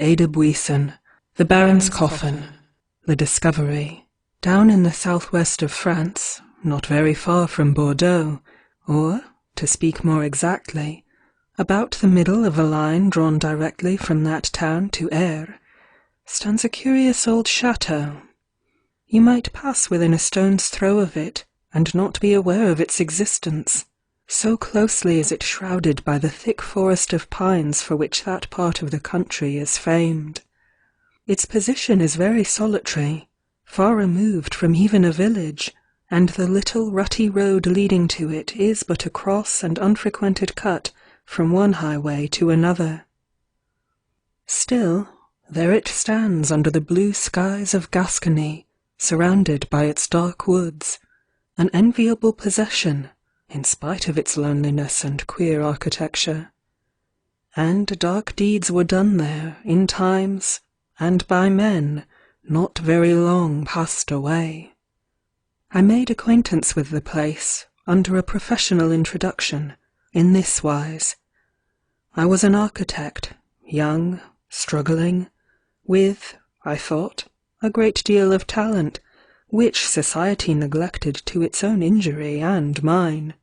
Ada Buisson, The Baron's Coffin, The Discovery, down in the southwest of France, not very far from Bordeaux, or, to speak more exactly, about the middle of a line drawn directly from that town to Ayr, stands a curious old chateau. You might pass within a stone's throw of it, and not be aware of its existence. So closely is it shrouded by the thick forest of pines for which that part of the country is famed. Its position is very solitary, far removed from even a village, and the little rutty road leading to it is but a cross and unfrequented cut from one highway to another. Still, there it stands under the blue skies of Gascony, surrounded by its dark woods, an enviable possession, in spite of its loneliness and queer architecture. And dark deeds were done there in times, and by men, not very long passed away. I made acquaintance with the place, under a professional introduction, in this wise. I was an architect, young, struggling, with, I thought, a great deal of talent, which society neglected to its own injury and mine.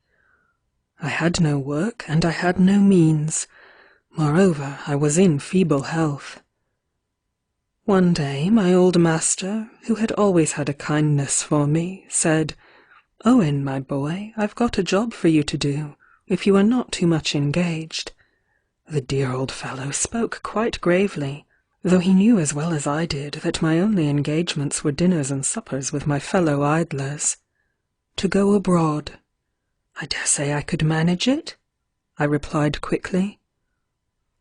I had no work, and I had no means. Moreover, I was in feeble health. One day my old master, who had always had a kindness for me, said, "Owen, my boy, I've got a job for you to do, if you are not too much engaged." The dear old fellow spoke quite gravely, though he knew as well as I did that my only engagements were dinners and suppers with my fellow idlers. To go abroad. "I dare say I could manage it," I replied quickly.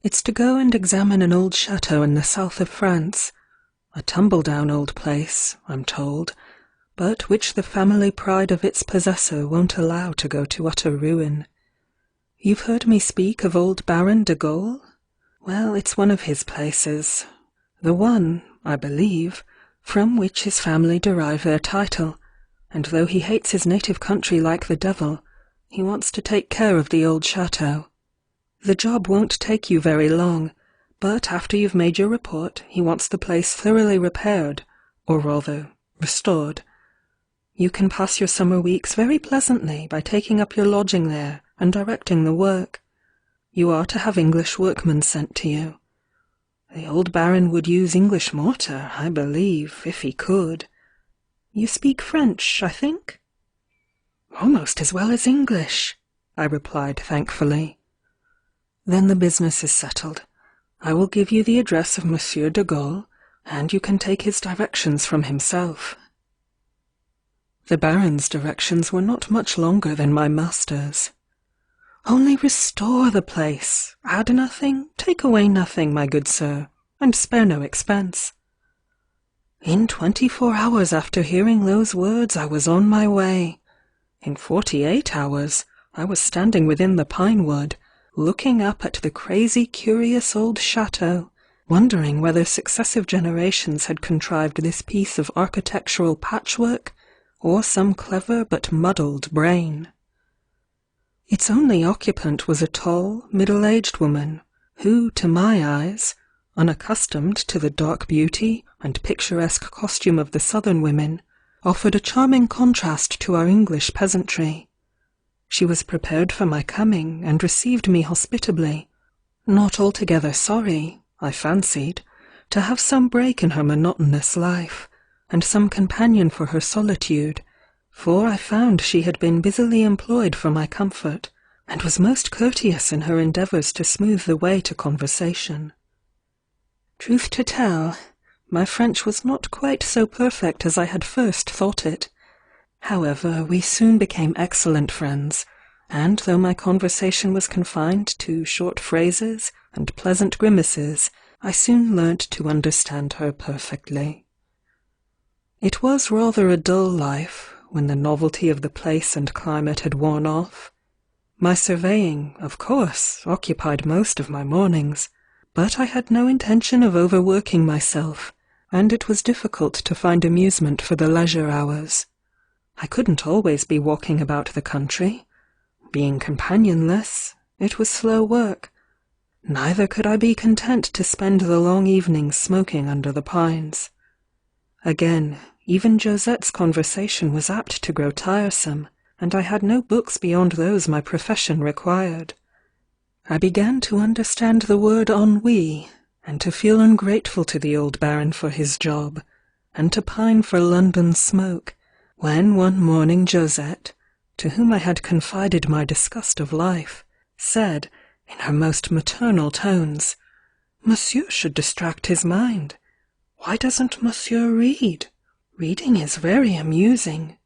"It's to go and examine an old chateau in the south of France, a tumble-down old place, I'm told, but which the family pride of its possessor won't allow to go to utter ruin. You've heard me speak of old Baron de Gaulle? Well, it's one of his places, the one, I believe, from which his family derive their title, and though he hates his native country like the devil, he wants to take care of the old chateau. The job won't take you very long, but after you've made your report, he wants the place thoroughly repaired, or rather, restored. You can pass your summer weeks very pleasantly by taking up your lodging there and directing the work. You are to have English workmen sent to you. The old Baron would use English mortar, I believe, if he could. You speak French, I think?" "Almost as well as English," I replied thankfully. "Then the business is settled. I will give you the address of Monsieur de Gaulle, and you can take his directions from himself." The Baron's directions were not much longer than my master's. "Only restore the place, add nothing, take away nothing, my good sir, and spare no expense." In 24 hours after hearing those words I was on my way. In 48 hours, I was standing within the pine wood, looking up at the crazy curious old chateau, wondering whether successive generations had contrived this piece of architectural patchwork, or some clever but muddled brain. Its only occupant was a tall, middle-aged woman, who, to my eyes, unaccustomed to the dark beauty and picturesque costume of the southern women, offered a charming contrast to our English peasantry. She was prepared for my coming, and received me hospitably, not altogether sorry, I fancied, to have some break in her monotonous life, and some companion for her solitude, for I found she had been busily employed for my comfort, and was most courteous in her endeavours to smooth the way to conversation. Truth to tell, my French was not quite so perfect as I had first thought it. However, we soon became excellent friends, and though my conversation was confined to short phrases and pleasant grimaces, I soon learnt to understand her perfectly. It was rather a dull life, when the novelty of the place and climate had worn off. My surveying, of course, occupied most of my mornings, but I had no intention of overworking myself, and it was difficult to find amusement for the leisure hours. I couldn't always be walking about the country. Being companionless, it was slow work. neither could I be content to spend the long evenings smoking under the pines. Again, even Josette's conversation was apt to grow tiresome, and I had no books beyond those my profession required. I began to understand the word ennui, and to feel ungrateful to the old Baron for his job, and to pine for London smoke, when one morning Josette, to whom I had confided my disgust of life, said, in her most maternal tones, "Monsieur should distract his mind. Why doesn't Monsieur read? Reading is very amusing."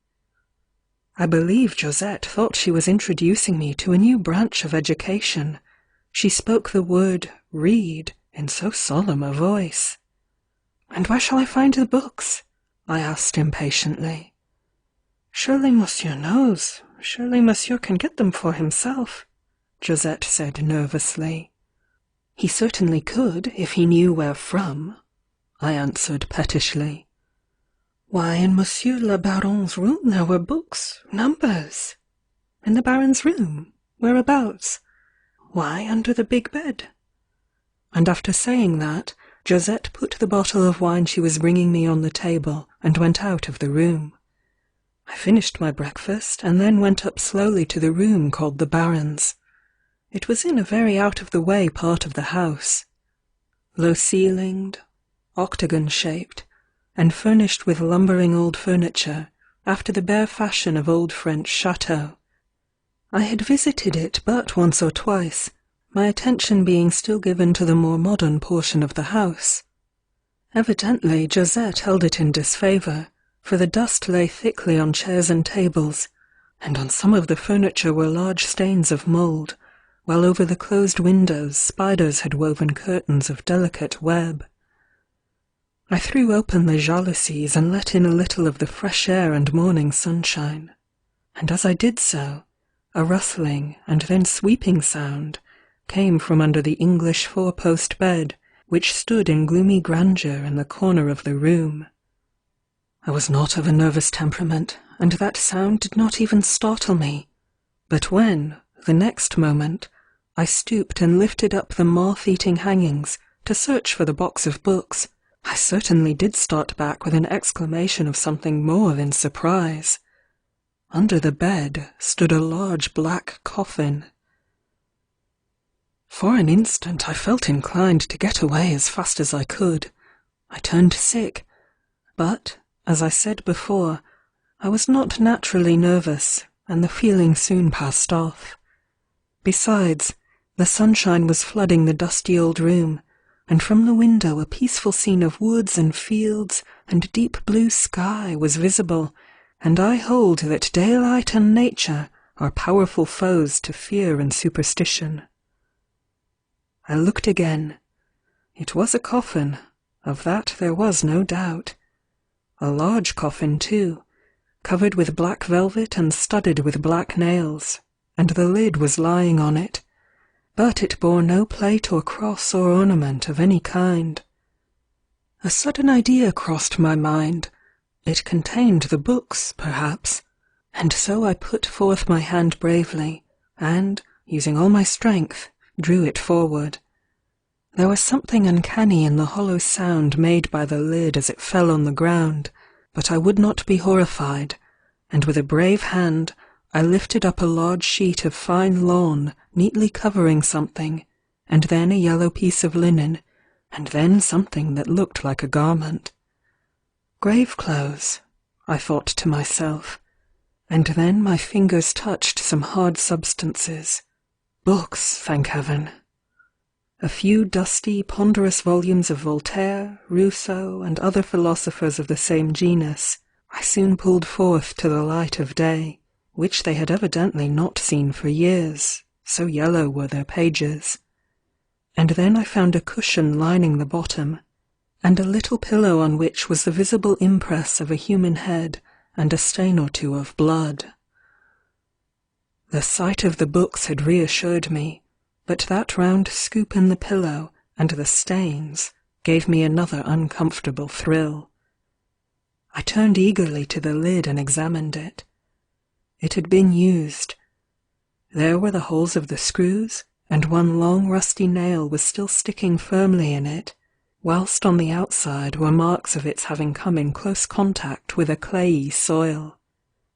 I believe Josette thought she was introducing me to a new branch of education. She spoke the word "read" in so solemn a voice. "And where shall I find the books?" I asked impatiently. "Surely Monsieur knows. Surely Monsieur can get them for himself," Josette said nervously. "He certainly could, if he knew where from," I answered pettishly. "Why, in Monsieur le Baron's room there were books, numbers." "In the Baron's room? Whereabouts?" "Why, under the big bed." And after saying that, Josette put the bottle of wine she was bringing me on the table, and went out of the room. I finished my breakfast, and then went up slowly to the room called the Baron's. It was in a very out-of-the-way part of the house. Low-ceilinged, octagon-shaped, and furnished with lumbering old furniture, after the bare fashion of old French chateaux. I had visited it but once or twice, my attention being still given to the more modern portion of the house. Evidently Josette held it in disfavour, for the dust lay thickly on chairs and tables, and on some of the furniture were large stains of mould, while over the closed windows spiders had woven curtains of delicate web. I threw open the jalousies and let in a little of the fresh air and morning sunshine, and as I did so, a rustling and then sweeping sound came from under the English four-post bed, which stood in gloomy grandeur in the corner of the room. I was not of a nervous temperament, and that sound did not even startle me, but when, the next moment, I stooped and lifted up the moth-eating hangings to search for the box of books, I certainly did start back with an exclamation of something more than surprise. Under the bed stood a large black coffin. For an instant I felt inclined to get away as fast as I could. I turned sick, but, as I said before, I was not naturally nervous, and the feeling soon passed off. Besides, the sunshine was flooding the dusty old room, and from the window a peaceful scene of woods and fields and deep blue sky was visible, and I hold that daylight and nature are powerful foes to fear and superstition. I looked again. It was a coffin, of that there was no doubt. A large coffin, too, covered with black velvet and studded with black nails, and the lid was lying on it, but it bore no plate or cross or ornament of any kind. A sudden idea crossed my mind. It contained the books, perhaps, and so I put forth my hand bravely, and, using all my strength, drew it forward. There was something uncanny in the hollow sound made by the lid as it fell on the ground, but I would not be horrified, and with a brave hand I lifted up a large sheet of fine lawn neatly covering something, and then a yellow piece of linen, and then something that looked like a garment. Grave clothes, I thought to myself, and then my fingers touched some hard substances. Books, thank heaven. A few dusty, ponderous volumes of Voltaire, Rousseau, and other philosophers of the same genus, I soon pulled forth to the light of day, which they had evidently not seen for years, so yellow were their pages. And then I found a cushion lining the bottom, and a little pillow on which was the visible impress of a human head and a stain or two of blood. The sight of the books had reassured me, but that round scoop in the pillow and the stains gave me another uncomfortable thrill. I turned eagerly to the lid and examined it. It had been used. There were the holes of the screws, and one long rusty nail was still sticking firmly in it, whilst on the outside were marks of its having come in close contact with a clayey soil.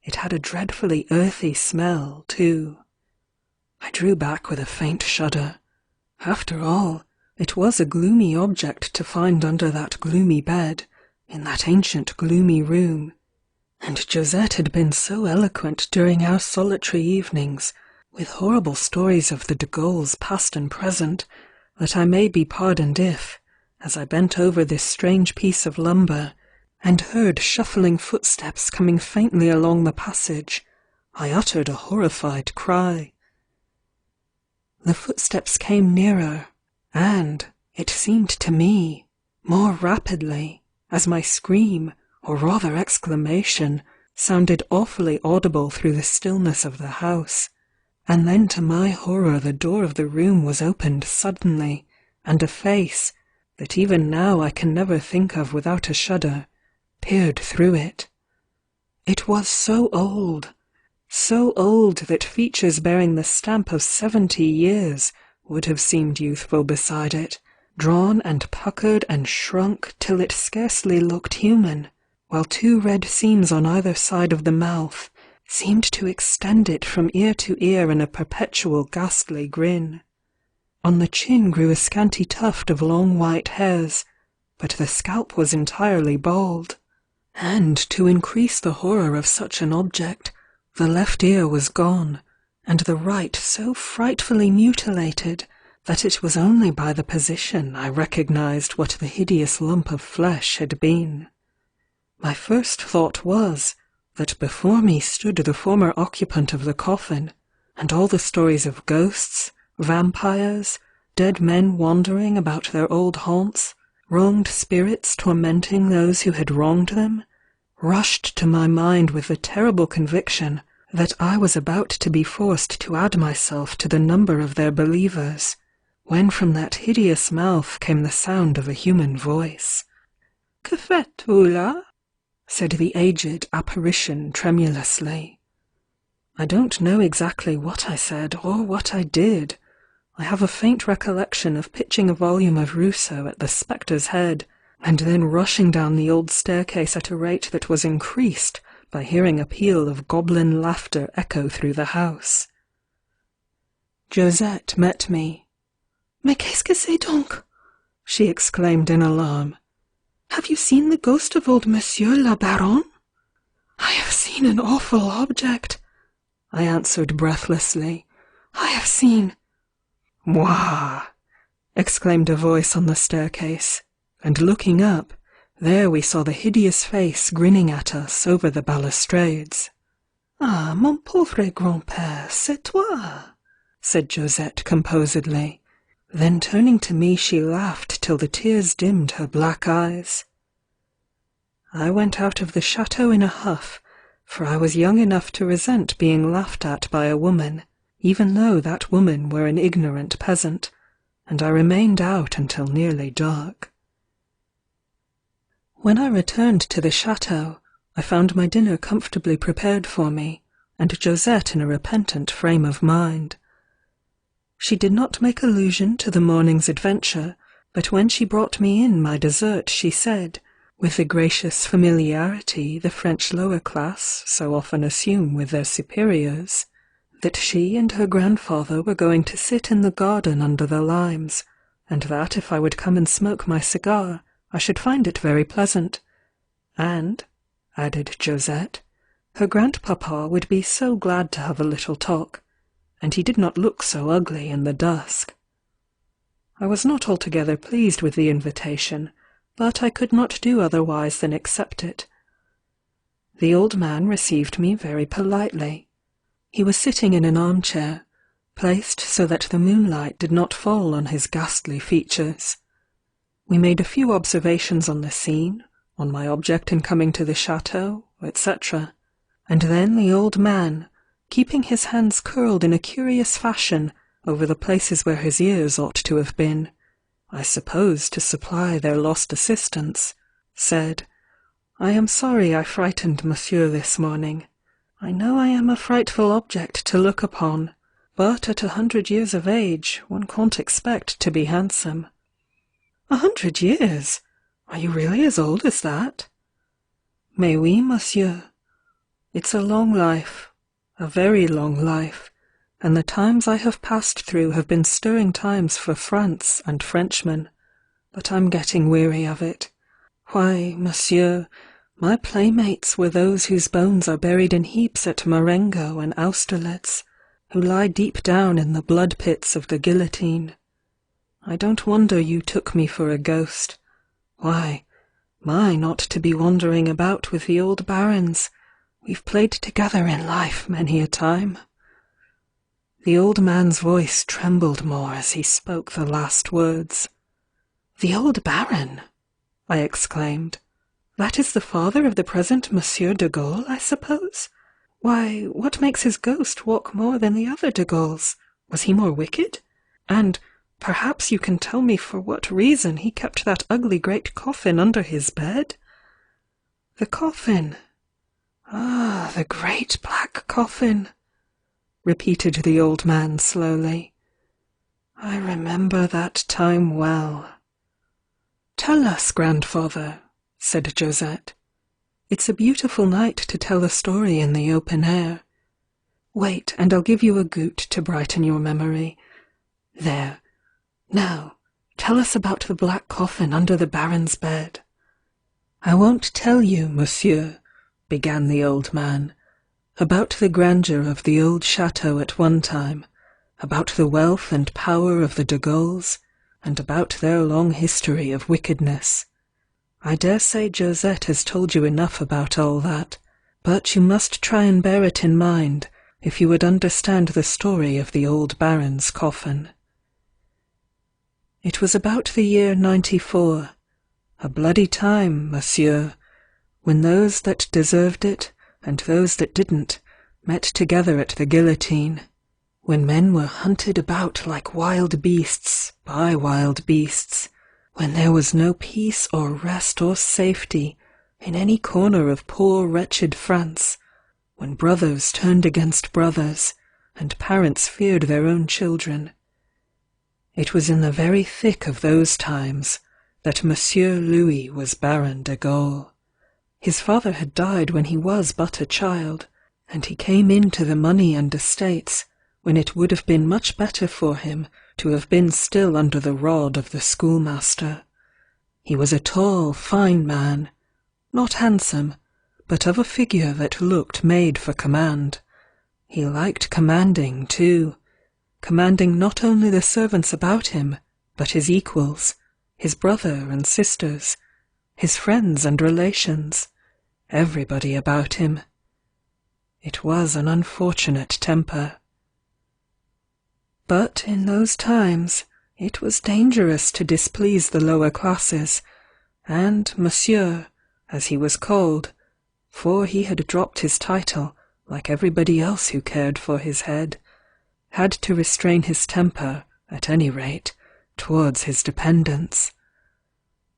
It had a dreadfully earthy smell, too. I drew back with a faint shudder. After all, it was a gloomy object to find under that gloomy bed, in that ancient gloomy room, and Josette had been so eloquent during our solitary evenings, with horrible stories of the de Gaulles past and present, that I may be pardoned if, as I bent over this strange piece of lumber, and heard shuffling footsteps coming faintly along the passage, I uttered a horrified cry. The footsteps came nearer, and, it seemed to me, more rapidly, as my scream, or rather exclamation, sounded awfully audible through the stillness of the house, and then to my horror the door of the room was opened suddenly, and a face, that even now I can never think of without a shudder, peered through it. It was so old that features bearing the stamp of 70 years would have seemed youthful beside it, drawn and puckered and shrunk till it scarcely looked human, while 2 red seams on either side of the mouth seemed to extend it from ear to ear in a perpetual ghastly grin. On the chin grew a scanty tuft of long white hairs, but the scalp was entirely bald, and to increase the horror of such an object, the left ear was gone, and the right so frightfully mutilated that it was only by the position I recognized what the hideous lump of flesh had been. My first thought was, that before me stood the former occupant of the coffin, and all the stories of ghosts, vampires, dead men wandering about their old haunts, wronged spirits tormenting those who had wronged them, rushed to my mind with the terrible conviction that I was about to be forced to add myself to the number of their believers, when from that hideous mouth came the sound of a human voice. "Que faites-vous là?" said the aged apparition tremulously. I don't know exactly what I said or what I did. I have a faint recollection of pitching a volume of Rousseau at the spectre's head, and then rushing down the old staircase at a rate that was increased by hearing a peal of goblin laughter echo through the house. Josette met me. "Mais qu'est-ce que c'est donc?" she exclaimed in alarm. "Have you seen the ghost of old Monsieur le Baron?" "I have seen an awful object," I answered breathlessly. "I have seen—" "Moi!" exclaimed a voice on the staircase, and looking up, there we saw the hideous face grinning at us over the balustrades. "Ah, mon pauvre grand-père, c'est toi!" said Josette composedly. Then turning to me she laughed till the tears dimmed her black eyes. I went out of the chateau in a huff, for I was young enough to resent being laughed at by a woman, even though that woman were an ignorant peasant, and I remained out until nearly dark. When I returned to the chateau, I found my dinner comfortably prepared for me, and Josette in a repentant frame of mind. She did not make allusion to the morning's adventure, but when she brought me in my dessert she said, with the gracious familiarity the French lower class so often assume with their superiors, that she and her grandfather were going to sit in the garden under the limes, and that if I would come and smoke my cigar, I should find it very pleasant. And, added Josette, her grandpapa would be so glad to have a little talk, and he did not look so ugly in the dusk. I was not altogether pleased with the invitation, but I could not do otherwise than accept it. The old man received me very politely. He was sitting in an armchair, placed so that the moonlight did not fall on his ghastly features. We made a few observations on the scene, on my object in coming to the chateau, etc., and then the old man, keeping his hands curled in a curious fashion over the places where his ears ought to have been, I suppose to supply their lost assistance, said, "I am sorry I frightened Monsieur this morning. I know I am a frightful object to look upon, but at 100 years of age one can't expect to be handsome." "100 years? Are you really as old as that?" "Mais oui, monsieur. It's a long life, a very long life, and the times I have passed through have been stirring times for France and Frenchmen, but I'm getting weary of it. Why, monsieur, my playmates were those whose bones are buried in heaps at Marengo and Austerlitz, who lie deep down in the blood pits of the guillotine. I don't wonder you took me for a ghost. Why, mine ought to be wandering about with the old barons. We've played together in life many a time." The old man's voice trembled more as he spoke the last words. "The old baron!" I exclaimed. "That is the father of the present Monsieur de Gaulle, I suppose? Why, what makes his ghost walk more than the other de Gaulles? Was he more wicked? And perhaps you can tell me for what reason he kept that ugly great coffin under his bed?" "The coffin? Ah, the great black coffin," repeated the old man slowly. "I remember that time well." "Tell us, grandfather," said Josette. "It's a beautiful night to tell a story in the open air. Wait, and I'll give you a goutte to brighten your memory. There. Now, tell us about the black coffin under the baron's bed." "I won't tell you, monsieur," began the old man, "about the grandeur of the old chateau at one time, about the wealth and power of the de Gaulles, and about their long history of wickedness. I dare say Josette has told you enough about all that, but you must try and bear it in mind if you would understand the story of the old baron's coffin. It was about the year 94, a bloody time, monsieur, when those that deserved it and those that didn't met together at the guillotine, when men were hunted about like wild beasts by wild beasts, when there was no peace or rest or safety in any corner of poor wretched France, when brothers turned against brothers, and parents feared their own children. It was in the very thick of those times that Monsieur Louis was Baron de Gaulle. His father had died when he was but a child, and he came into the money and estates when it would have been much better for him to have been still under the rod of the schoolmaster. He was a tall, fine man, not handsome, but of a figure that looked made for command. He liked commanding, too, commanding not only the servants about him, but his equals, his brother and sisters, his friends and relations, everybody about him. It was an unfortunate temper. But in those times it was dangerous to displease the lower classes, and Monsieur, as he was called, for he had dropped his title, like everybody else who cared for his head, had to restrain his temper, at any rate, towards his dependents.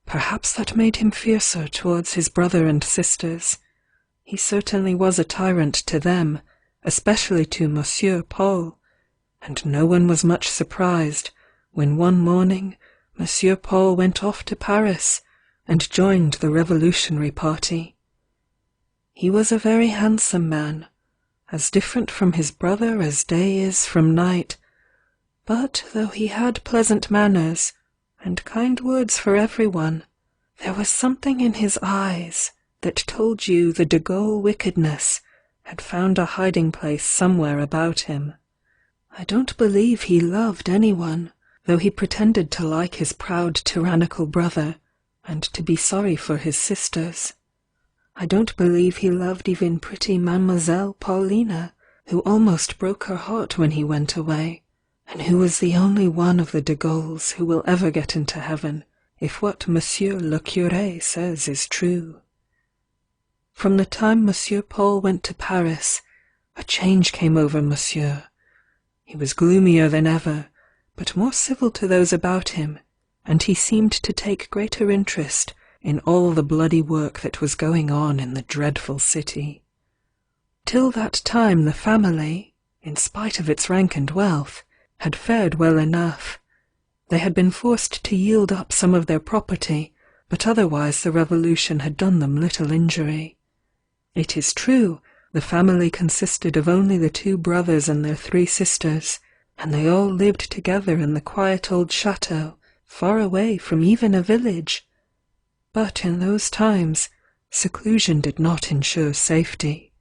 Perhaps that made him fiercer towards his brother and sisters. He certainly was a tyrant to them, especially to Monsieur Paul, and no one was much surprised when one morning Monsieur Paul went off to Paris and joined the revolutionary party. He was a very handsome man, as different from his brother as day is from night, but though he had pleasant manners and kind words for everyone, there was something in his eyes that told you the de Gaulle wickedness had found a hiding place somewhere about him. I don't believe he loved anyone, though he pretended to like his proud tyrannical brother, and to be sorry for his sisters. I don't believe he loved even pretty Mademoiselle Paulina, who almost broke her heart when he went away, and who was the only one of the de Gaulles who will ever get into heaven, if what Monsieur le Curé says is true. From the time Monsieur Paul went to Paris, a change came over Monsieur. He was gloomier than ever, but more civil to those about him, and he seemed to take greater interest in all the bloody work that was going on in the dreadful city. Till that time the family, in spite of its rank and wealth, had fared well enough. They had been forced to yield up some of their property, but otherwise the revolution had done them little injury. It is true, the family consisted of only the 2 brothers and their 3 sisters, and they all lived together in the quiet old chateau, far away from even a village. But in those times, seclusion did not ensure safety.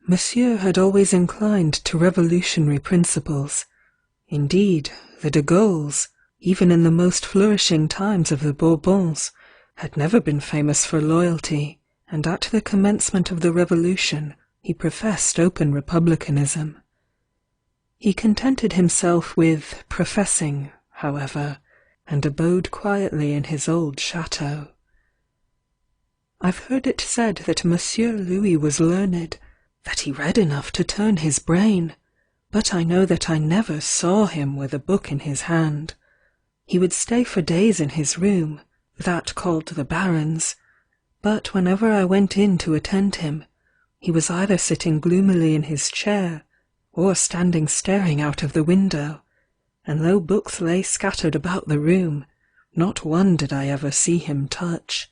Monsieur had always inclined to revolutionary principles. Indeed, the de Gaulles, even in the most flourishing times of the Bourbons, had never been famous for loyalty, and at the commencement of the revolution he professed open republicanism. He contented himself with professing, however, and abode quietly in his old chateau. I've heard it said that Monsieur Louis was learned, that he read enough to turn his brain, but I know that I never saw him with a book in his hand. He would stay for days in his room, that called the Baron's, but whenever I went in to attend him, he was either sitting gloomily in his chair, or standing staring out of the window, and though books lay scattered about the room, not one did I ever see him touch.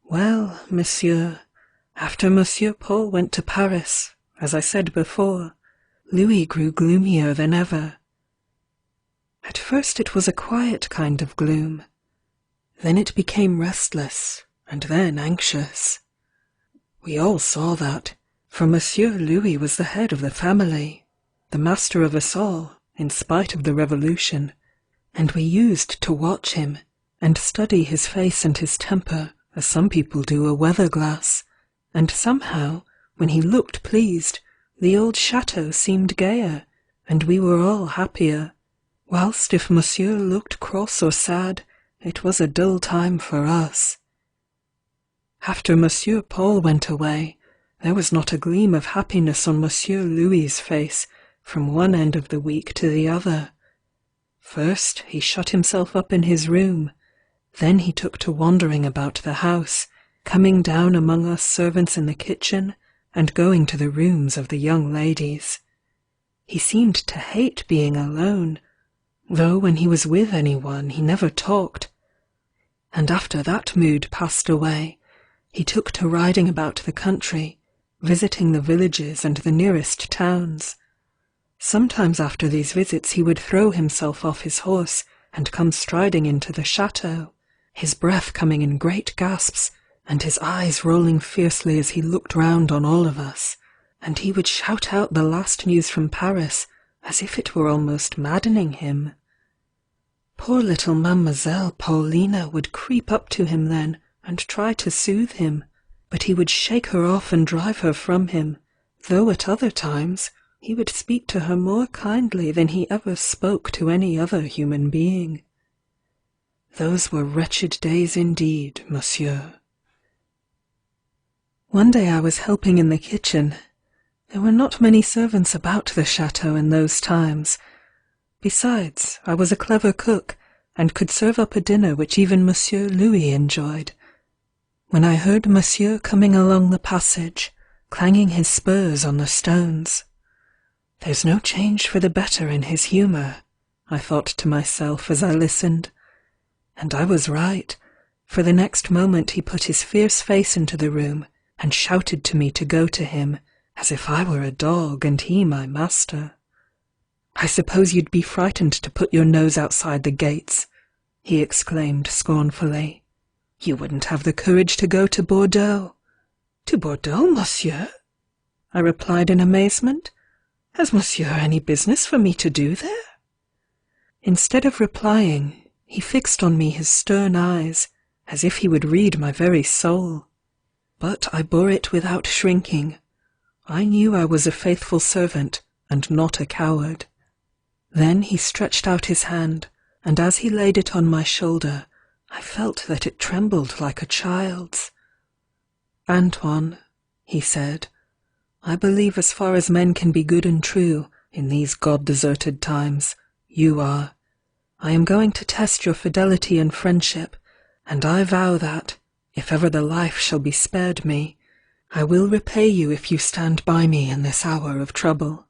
Well, monsieur, after Monsieur Paul went to Paris, as I said before, Louis grew gloomier than ever. At first it was a quiet kind of gloom. Then it became restless, and then anxious. We all saw that, for Monsieur Louis was the head of the family, the master of us all, in spite of the revolution, and we used to watch him, and study his face and his temper, as some people do a weather-glass, and somehow, when he looked pleased, the old chateau seemed gayer, and we were all happier, whilst if Monsieur looked cross or sad, it was a dull time for us. After Monsieur Paul went away, there was not a gleam of happiness on Monsieur Louis's face from one end of the week to the other. First he shut himself up in his room, then he took to wandering about the house, coming down among us servants in the kitchen, and going to the rooms of the young ladies. He seemed to hate being alone, though when he was with anyone he never talked. And after that mood passed away, he took to riding about the country, visiting the villages and the nearest towns. Sometimes after these visits he would throw himself off his horse and come striding into the chateau, his breath coming in great gasps, and his eyes rolling fiercely as he looked round on all of us, and he would shout out the last news from Paris as if it were almost maddening him. Poor little Mademoiselle Paulina would creep up to him then and try to soothe him, but he would shake her off and drive her from him, though at other times he would speak to her more kindly than he ever spoke to any other human being. Those were wretched days indeed, monsieur. One day I was helping in the kitchen. There were not many servants about the chateau in those times. Besides, I was a clever cook, and could serve up a dinner which even Monsieur Louis enjoyed. When I heard Monsieur coming along the passage, clanging his spurs on the stones. There's no change for the better in his humour, I thought to myself as I listened. And I was right, for the next moment he put his fierce face into the room, and shouted to me to go to him, as if I were a dog and he my master. "I suppose you'd be frightened to put your nose outside the gates," he exclaimed scornfully. "You wouldn't have the courage to go to Bordeaux." "To Bordeaux, monsieur?" I replied in amazement. "Has monsieur any business for me to do there?" Instead of replying, he fixed on me his stern eyes, as if he would read my very soul. But I bore it without shrinking. I knew I was a faithful servant, and not a coward. Then he stretched out his hand, and as he laid it on my shoulder, I felt that it trembled like a child's. "Antoine," he said, "I believe as far as men can be good and true, in these God-deserted times, you are. I am going to test your fidelity and friendship, and I vow that, if ever the life shall be spared me, I will repay you if you stand by me in this hour of trouble.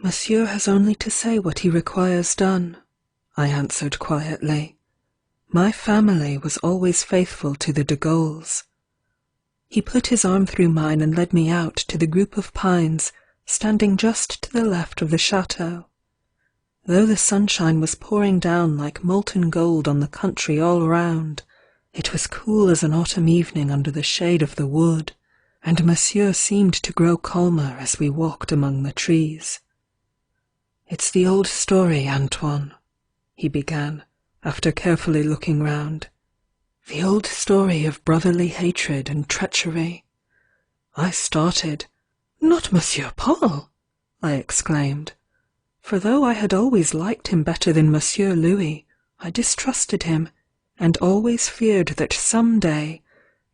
Monsieur has only to say what he requires done, I answered quietly. My family was always faithful to the de Gaulles. He put his arm through mine and led me out to the group of pines standing just to the left of the chateau. Though the sunshine was pouring down like molten gold on the country all round, it was cool as an autumn evening under the shade of the wood, and Monsieur seemed to grow calmer as we walked among the trees. "It's the old story, Antoine," he began, after carefully looking round. "The old story of brotherly hatred and treachery. I started—" "Not Monsieur Paul!" I exclaimed. For though I had always liked him better than Monsieur Louis, I distrusted him, and always feared that some day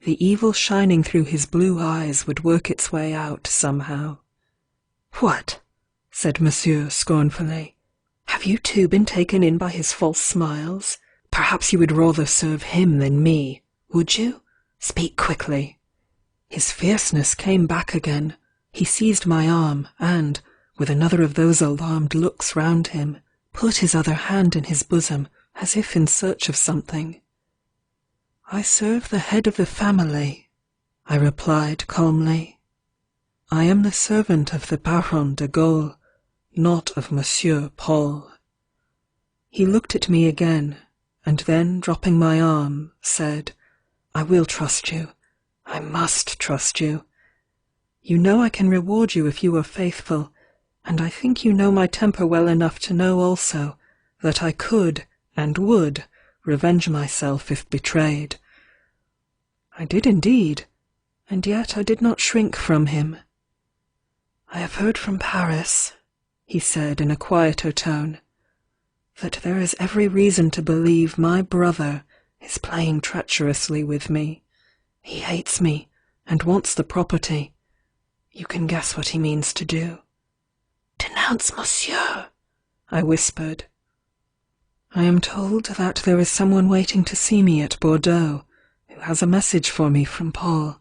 the evil shining through his blue eyes would work its way out somehow. "What?" said Monsieur scornfully. "Have you too been taken in by his false smiles? Perhaps you would rather serve him than me, would you? Speak quickly." His fierceness came back again. He seized my arm, and, with another of those alarmed looks round him, put his other hand in his bosom as if in search of something. "I serve the head of the family," I replied calmly. "I am the servant of the Baron de Gaulle, not of Monsieur Paul." He looked at me again, and then dropping my arm, said, "I will trust you. I must trust you. You know I can reward you if you are faithful, and I think you know my temper well enough to know also that I could and would revenge myself if betrayed." I did indeed, and yet I did not shrink from him. "I have heard from Paris," he said in a quieter tone, "that there is every reason to believe my brother is playing treacherously with me. He hates me, and wants the property. You can guess what he means to do." "Denounce Monsieur," I whispered. "I am told that there is someone waiting to see me at Bordeaux, who has a message for me from Paul.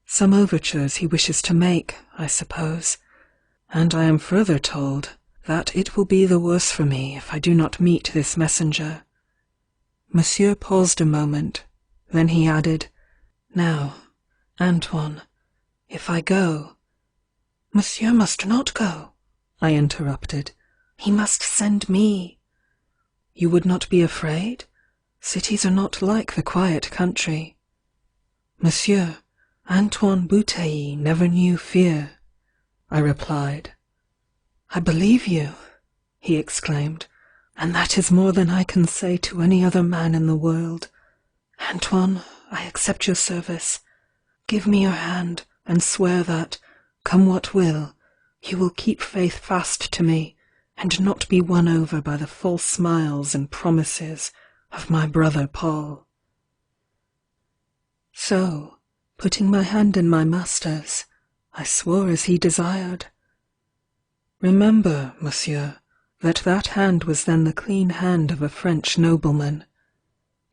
Some overtures he wishes to make, I suppose, and I am further told that it will be the worse for me if I do not meet this messenger." Monsieur paused a moment, then he added, "Now, Antoine, if I go—" "Monsieur must not go," I interrupted. "He must send me." "You would not be afraid? Cities are not like the quiet country." "Monsieur, Antoine Bouteilly never knew fear," I replied. "I believe you," he exclaimed, "and that is more than I can say to any other man in the world. Antoine, I accept your service. Give me your hand, and swear that, come what will, you will keep faith fast to me, and not be won over by the false smiles and promises of my brother Paul." So, putting my hand in my master's, I swore as he desired. Remember, monsieur, that hand was then the clean hand of a French nobleman.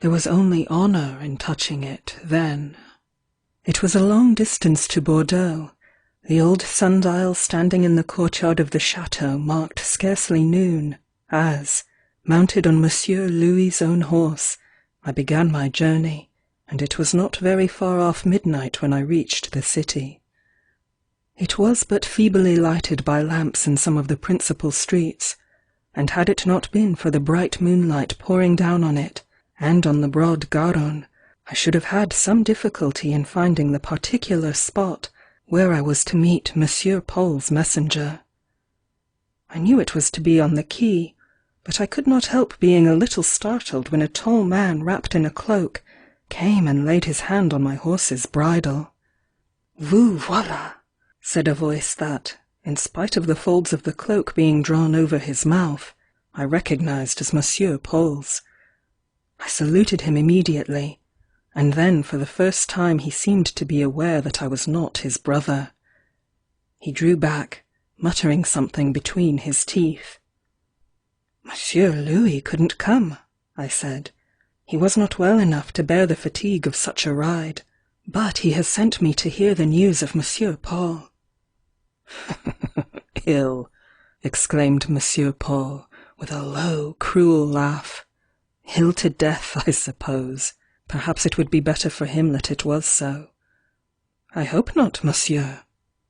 There was only honour in touching it then. It was a long distance to Bordeaux. The old sundial standing in the courtyard of the chateau marked scarcely noon, as, mounted on Monsieur Louis's own horse, I began my journey, and it was not very far off midnight when I reached the city. It was but feebly lighted by lamps in some of the principal streets, and had it not been for the bright moonlight pouring down on it, and on the broad Garonne, I should have had some difficulty in finding the particular spot where I was to meet Monsieur Paul's messenger. I knew it was to be on the quay, but I could not help being a little startled when a tall man wrapped in a cloak came and laid his hand on my horse's bridle. "Vous voilà," said a voice that, in spite of the folds of the cloak being drawn over his mouth, I recognized as Monsieur Paul's. I saluted him immediately, and then for the first time he seemed to be aware that I was not his brother. He drew back, muttering something between his teeth. "Monsieur Louis couldn't come," I said. "He was not well enough to bear the fatigue of such a ride, But he has sent me to hear the news of Monsieur Paul." "Ill," exclaimed Monsieur Paul, with a low, cruel laugh. "Ill to death, I suppose. Perhaps it would be better for him that it was so." "I hope not, monsieur,"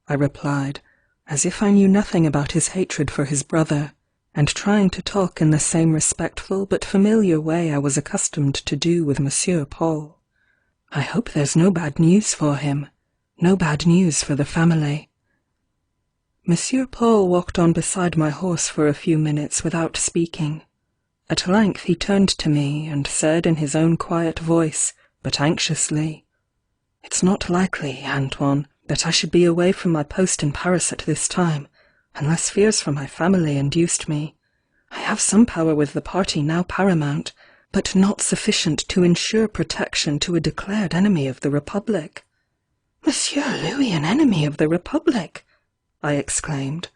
I replied, as if I knew nothing about his hatred for his brother, and trying to talk in the same respectful but familiar way I was accustomed to do with Monsieur Paul. "I hope there's no bad news for him, no bad news for the family." Monsieur Paul walked on beside my horse for a few minutes without speaking. At length he turned to me and said in his own quiet voice, but anxiously, "It's not likely, Antoine, that I should be away from my post in Paris at this time, unless fears for my family induced me. I have some power with the party now paramount, but not sufficient to ensure protection to a declared enemy of the Republic." "Monsieur Louis an enemy of the Republic!" I exclaimed.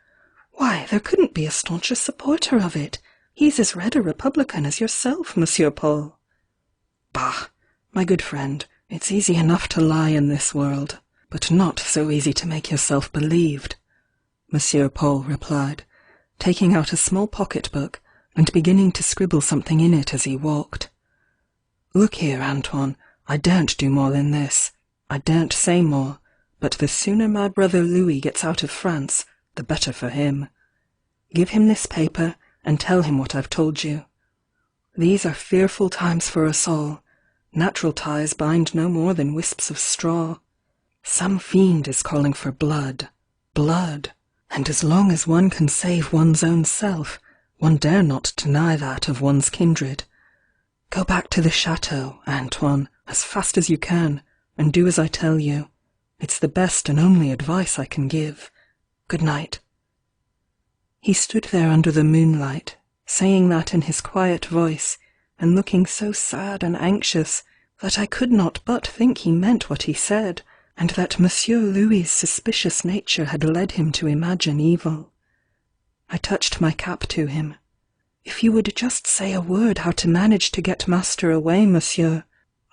"Why, there couldn't be a stauncher supporter of it. He's as red a Republican as yourself, Monsieur Paul." "Bah, my good friend, it's easy enough to lie in this world, but not so easy to make yourself believed," Monsieur Paul replied, taking out a small pocket-book and beginning to scribble something in it as he walked. "Look here, Antoine, I daren't do more than this. I daren't say more, but the sooner my brother Louis gets out of France, the better for him. Give him this paper, and tell him what I've told you. These are fearful times for us all. Natural ties bind no more than wisps of straw. Some fiend is calling for blood, blood, and as long as one can save one's own self, one dare not deny that of one's kindred. Go back to the chateau, Antoine, as fast as you can, and do as I tell you. It's the best and only advice I can give. Good night." He stood there under the moonlight, saying that in his quiet voice, and looking so sad and anxious that I could not but think he meant what he said, and that Monsieur Louis's suspicious nature had led him to imagine evil. I touched my cap to him. "If you would just say a word how to manage to get master away, monsieur,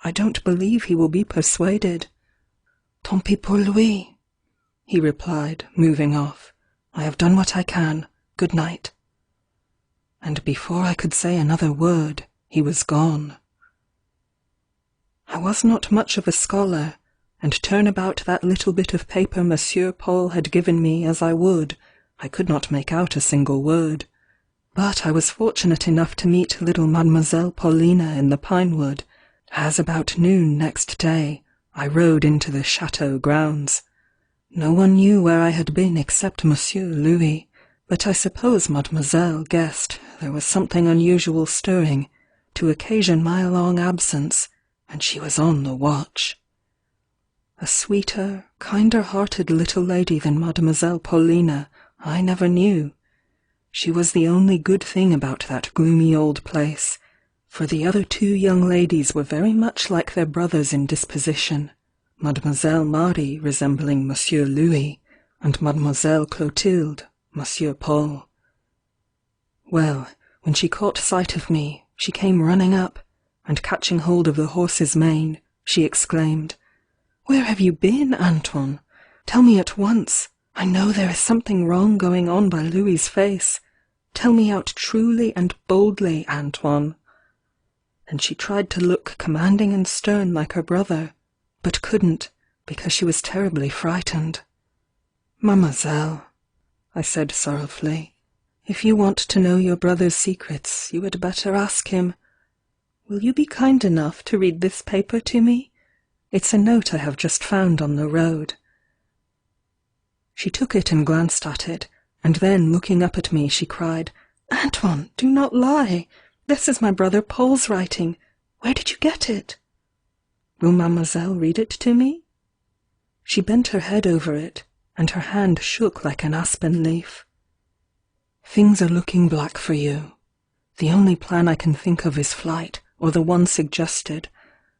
I don't believe he will be persuaded." "Tant pis pour lui," he replied, moving off. "I have done what I can. Good night." And before I could say another word, he was gone. I was not much of a scholar, and turn about that little bit of paper Monsieur Paul had given me as I would, I could not make out a single word. But I was fortunate enough to meet little Mademoiselle Paulina in the pine wood, as about noon next day I rode into the chateau grounds. No one knew where I had been except Monsieur Louis, but I suppose Mademoiselle guessed there was something unusual stirring to occasion my long absence, and she was on the watch. A sweeter, kinder-hearted little lady than Mademoiselle Paulina I never knew. She was the only good thing about that gloomy old place, for the other two young ladies were very much like their brothers in disposition, Mademoiselle Marie resembling Monsieur Louis, and Mademoiselle Clotilde, Monsieur Paul. Well, when she caught sight of me, she came running up, and catching hold of the horse's mane, she exclaimed, "Where have you been, Antoine? Tell me at once. I know there is something wrong going on by Louis's face. Tell me out truly and boldly, Antoine." And she tried to look commanding and stern like her brother, but couldn't, because she was terribly frightened. "Mademoiselle," I said sorrowfully, "if you want to know your brother's secrets, you had better ask him. Will you be kind enough to read this paper to me? It's a note I have just found on the road." She took it and glanced at it, and then looking up at me she cried, "Antoine, do not lie! This is my brother Paul's writing. Where did you get it?" "Will mademoiselle read it to me?" She bent her head over it, and her hand shook like an aspen leaf. "Things are looking black for you. The only plan I can think of is flight, or the one suggested.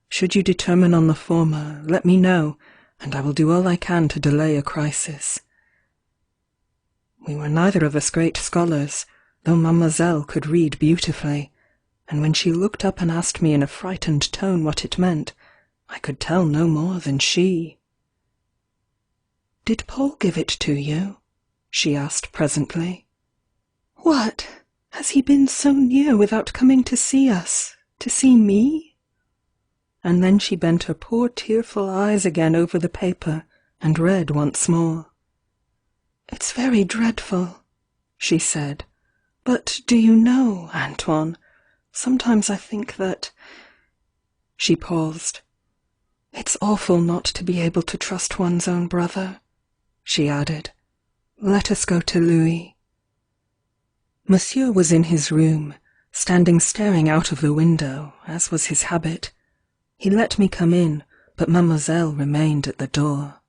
Should you determine on the former, let me know, and I will do all I can to delay a crisis." We were neither of us great scholars, though mademoiselle could read beautifully, and when she looked up and asked me in a frightened tone what it meant, I could tell no more than she. "Did Paul give it to you?" she asked presently. "What? Has he been so near without coming to see us? To see me?" And then she bent her poor tearful eyes again over the paper and read once more. "It's very dreadful," she said. "But do you know, Antoine, sometimes I think that—" She paused. "It's awful not to be able to trust one's own brother," she added. "Let us go to Louis." Monsieur was in his room, standing staring out of the window, as was his habit. He let me come in, but Mademoiselle remained at the door.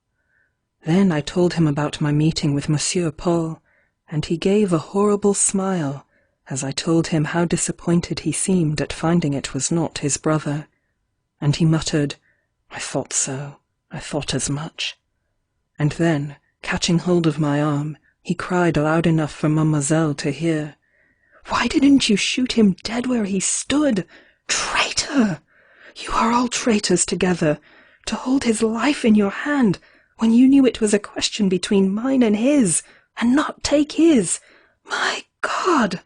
Then I told him about my meeting with Monsieur Paul, and he gave a horrible smile as I told him how disappointed he seemed at finding it was not his brother, and he muttered, "I thought so, I thought as much." And then, catching hold of my arm, he cried loud enough for Mademoiselle to hear, "Why didn't you shoot him dead where he stood? Traitor! You are all traitors together, to hold his life in your hand, when you knew it was a question between mine and his, and not take his. My God!"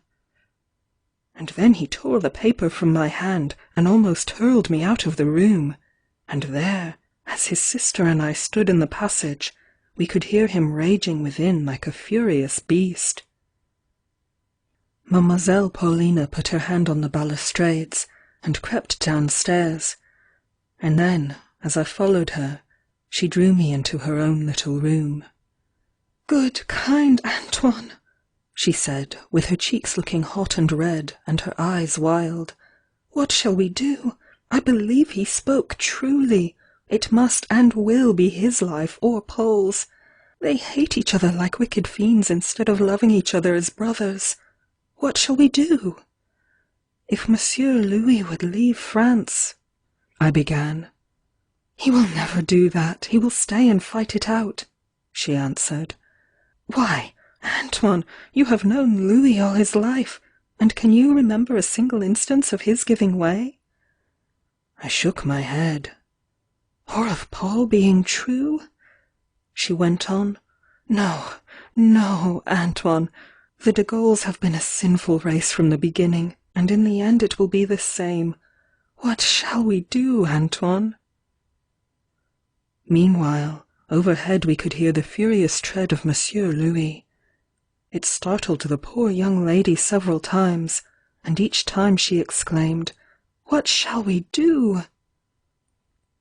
And then he tore the paper from my hand, and almost hurled me out of the room. And there, as his sister and I stood in the passage, we could hear him raging within like a furious beast. Mademoiselle Paulina put her hand on the balustrades, and crept downstairs, and then, as I followed her, she drew me into her own little room. "Good, kind Antoine," she said, with her cheeks looking hot and red, and her eyes wild. "What shall we do? I believe he spoke truly. It must and will be his life or Paul's. They hate each other like wicked fiends instead of loving each other as brothers. What shall we do?" "If Monsieur Louis would leave France—" I began. "He will never do that. He will stay and fight it out," she answered. "Why, Antoine, you have known Louis all his life, and can you remember a single instance of his giving way?" I shook my head. "Or of Paul being true?" she went on. "No, no, Antoine. The de Gaulles have been a sinful race from the beginning, and in the end it will be the same. What shall we do, Antoine?" Meanwhile, overhead we could hear the furious tread of Monsieur Louis. It startled the poor young lady several times, and each time she exclaimed, "What shall we do?"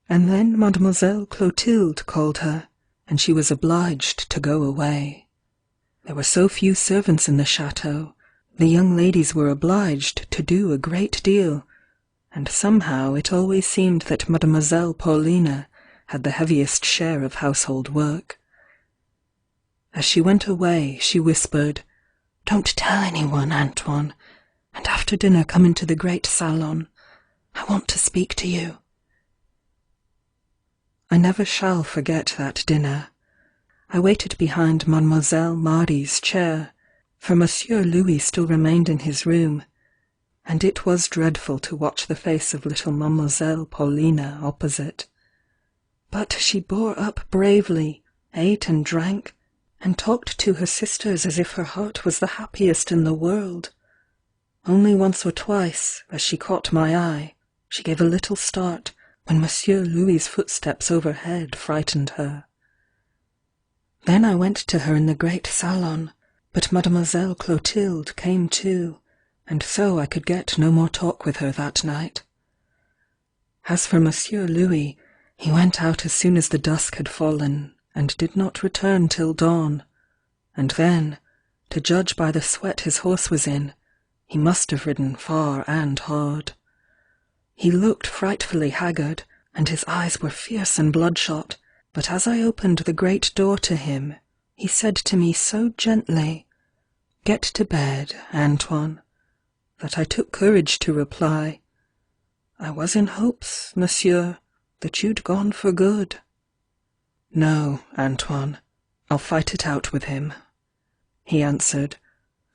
And then Mademoiselle Clotilde called her, and she was obliged to go away. There were so few servants in the chateau, the young ladies were obliged to do a great deal, and somehow it always seemed that Mademoiselle Paulina had the heaviest share of household work. As she went away, she whispered, "Don't tell anyone, Antoine, and after dinner come into the great salon. I want to speak to you." I never shall forget that dinner. I waited behind Mademoiselle Marie's chair, for Monsieur Louis still remained in his room, and it was dreadful to watch the face of little Mademoiselle Paulina opposite. But she bore up bravely, ate and drank, and talked to her sisters as if her heart was the happiest in the world. Only once or twice, as she caught my eye, she gave a little start when Monsieur Louis's footsteps overhead frightened her. Then I went to her in the great salon, but Mademoiselle Clotilde came too, and so I could get no more talk with her that night. As for Monsieur Louis, he went out as soon as the dusk had fallen, and did not return till dawn, and then, to judge by the sweat his horse was in, he must have ridden far and hard. He looked frightfully haggard, and his eyes were fierce and bloodshot, but as I opened the great door to him, he said to me so gently, "Get to bed, Antoine," that I took courage to reply, "I was in hopes, monsieur, that you'd gone for good." "No, Antoine, I'll fight it out with him," he answered,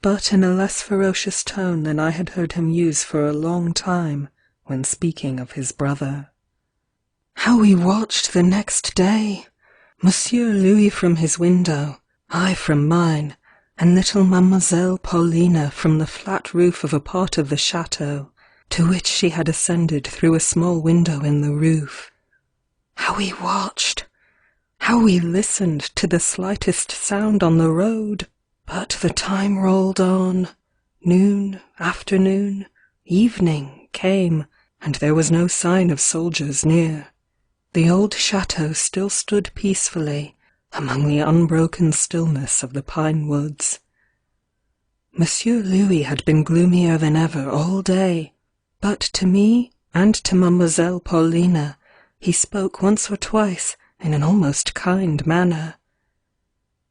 but in a less ferocious tone than I had heard him use for a long time when speaking of his brother. How we watched the next day! Monsieur Louis from his window, I from mine, and little Mademoiselle Paulina from the flat roof of a part of the chateau, to which she had ascended through a small window in the roof. How we watched! How we listened to the slightest sound on the road! But the time rolled on. Noon, afternoon, evening came, and there was no sign of soldiers near. The old chateau still stood peacefully among the unbroken stillness of the pine woods. Monsieur Louis had been gloomier than ever all day, but to me and to Mademoiselle Paulina he spoke once or twice in an almost kind manner.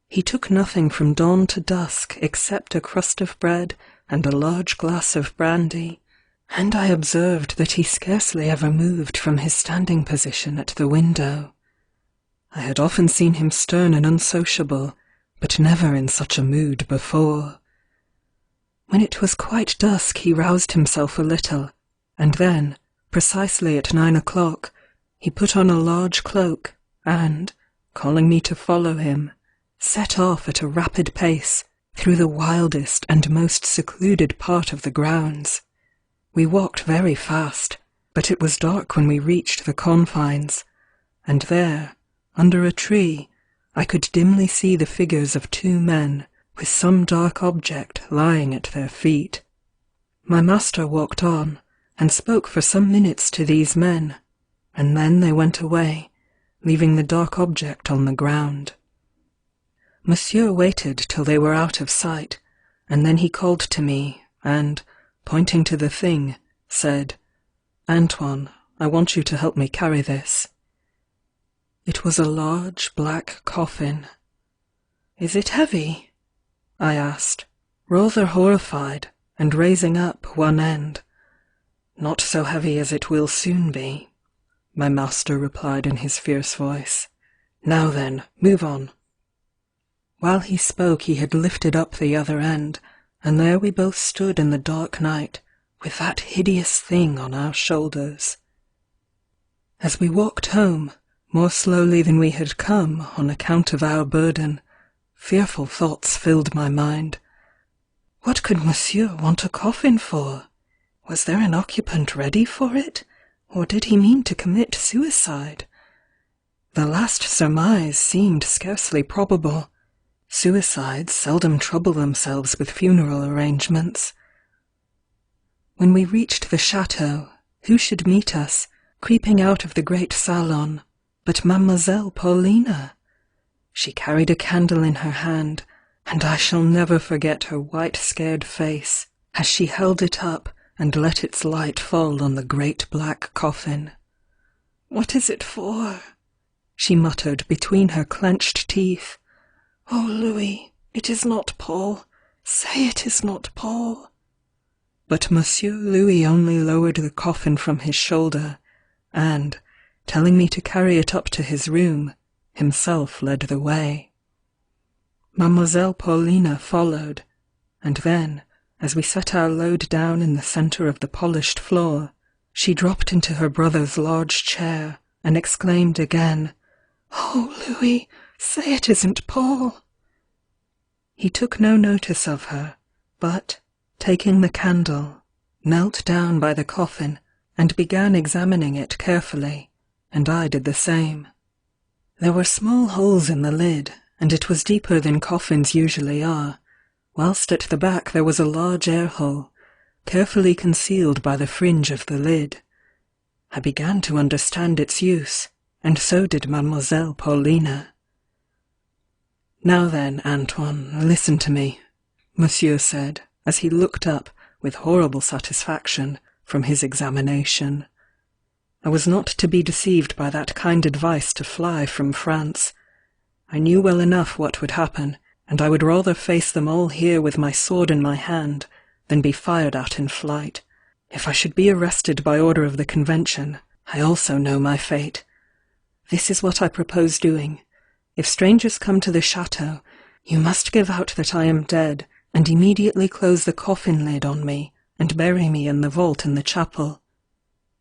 He took nothing from dawn to dusk except a crust of bread and a large glass of brandy, and I observed that he scarcely ever moved from his standing position at the window. I had often seen him stern and unsociable, but never in such a mood before. When it was quite dusk he roused himself a little, and then, precisely at 9 o'clock, he put on a large cloak, and, calling me to follow him, set off at a rapid pace through the wildest and most secluded part of the grounds. We walked very fast, but it was dark when we reached the confines, and there, under a tree, I could dimly see the figures of 2 men, with some dark object lying at their feet. My master walked on, and spoke for some minutes to these men, and then they went away, leaving the dark object on the ground. Monsieur waited till they were out of sight, and then he called to me, and, pointing to the thing, said, "Antoine, I want you to help me carry this." It was a large black coffin. "Is it heavy?" I asked, rather horrified, and raising up one end. "Not so heavy as it will soon be," my master replied in his fierce voice. "Now then, move on." While he spoke he had lifted up the other end, and there we both stood in the dark night, with that hideous thing on our shoulders. As we walked home, more slowly than we had come on account of our burden, fearful thoughts filled my mind. What could Monsieur want a coffin for? Was there an occupant ready for it, or did he mean to commit suicide? The last surmise seemed scarcely probable. Suicides seldom trouble themselves with funeral arrangements. When we reached the chateau, who should meet us, creeping out of the great salon, but Mademoiselle Paulina? She carried a candle in her hand, and I shall never forget her white scared face as she held it up and let its light fall on the great black coffin. "What is it for?" she muttered between her clenched teeth. "Oh, Louis, it is not Paul. Say it is not Paul." But Monsieur Louis only lowered the coffin from his shoulder, and, telling me to carry it up to his room, himself led the way. Mademoiselle Paulina followed, and then, as we set our load down in the centre of the polished floor, she dropped into her brother's large chair, and exclaimed again, "Oh, Louis, say it isn't Paul." He took no notice of her, but, taking the candle, knelt down by the coffin and began examining it carefully, and I did the same. There were small holes in the lid, and it was deeper than coffins usually are, whilst at the back there was a large air-hole, carefully concealed by the fringe of the lid. I began to understand its use, and so did Mademoiselle Paulina. "Now then, Antoine, listen to me," Monsieur said, as he looked up, with horrible satisfaction, from his examination. I was not to be deceived by that kind advice to fly from France. I knew well enough what would happen, and I would rather face them all here with my sword in my hand, than be fired at in flight. If I should be arrested by order of the Convention, I also know my fate. This is what I propose doing. If strangers come to the chateau, you must give out that I am dead, and immediately close the coffin lid on me, and bury me in the vault in the chapel.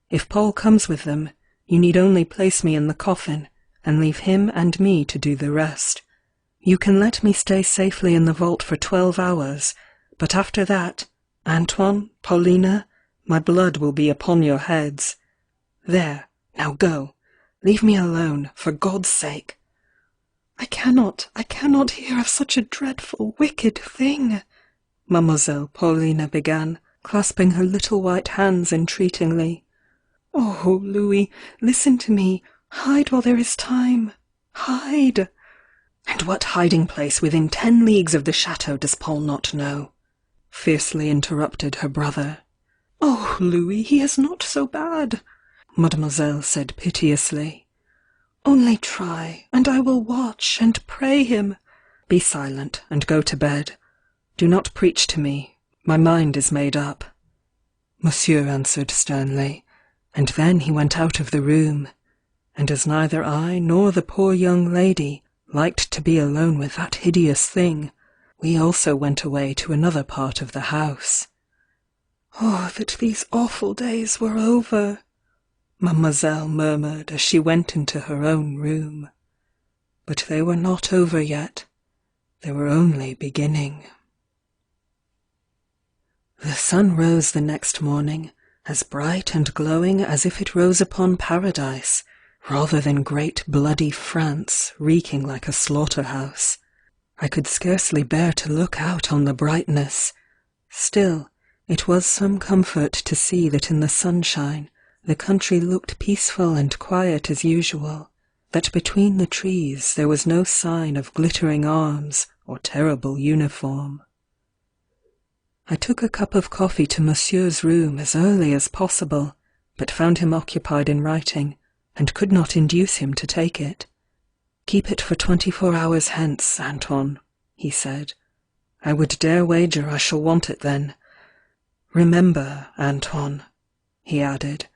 If Paul comes with them, You need only place me in the coffin, and leave him and me to do the rest. You can let me stay safely in the vault for 12 hours, but after that, Antoine, Paulina, my blood will be upon your heads. There, now go. Leave me alone, for God's sake. I cannot hear of such a dreadful, wicked thing, Mademoiselle Paulina began, clasping her little white hands entreatingly. Oh, Louis, listen to me. Hide while there is time. Hide. And what hiding place within 10 leagues of the chateau does Paul not know? Fiercely interrupted her brother. Oh, Louis, he is not so bad, Mademoiselle said piteously. Only try, and I will watch and pray him. Be silent and go to bed. Do not preach to me. My mind is made up. Monsieur answered sternly, and then he went out of the room, and as neither I nor the poor young lady liked to be alone with that hideous thing, we also went away to another part of the house. Oh, that these awful days were over, Mademoiselle murmured as she went into her own room. But they were not over yet. They were only beginning. The sun rose the next morning, as bright and glowing as if it rose upon paradise, rather than great bloody France reeking like a slaughter-house. I could scarcely bear to look out on the brightness. Still, it was some comfort to see that in the sunshine the country looked peaceful and quiet as usual, that between the trees there was no sign of glittering arms or terrible uniform. I took a cup of coffee to Monsieur's room as early as possible, but found him occupied in writing, and could not induce him to take it. "Keep it for 24 hours hence, Antoine," he said. "I would dare wager I shall want it then. Remember, Antoine," he added,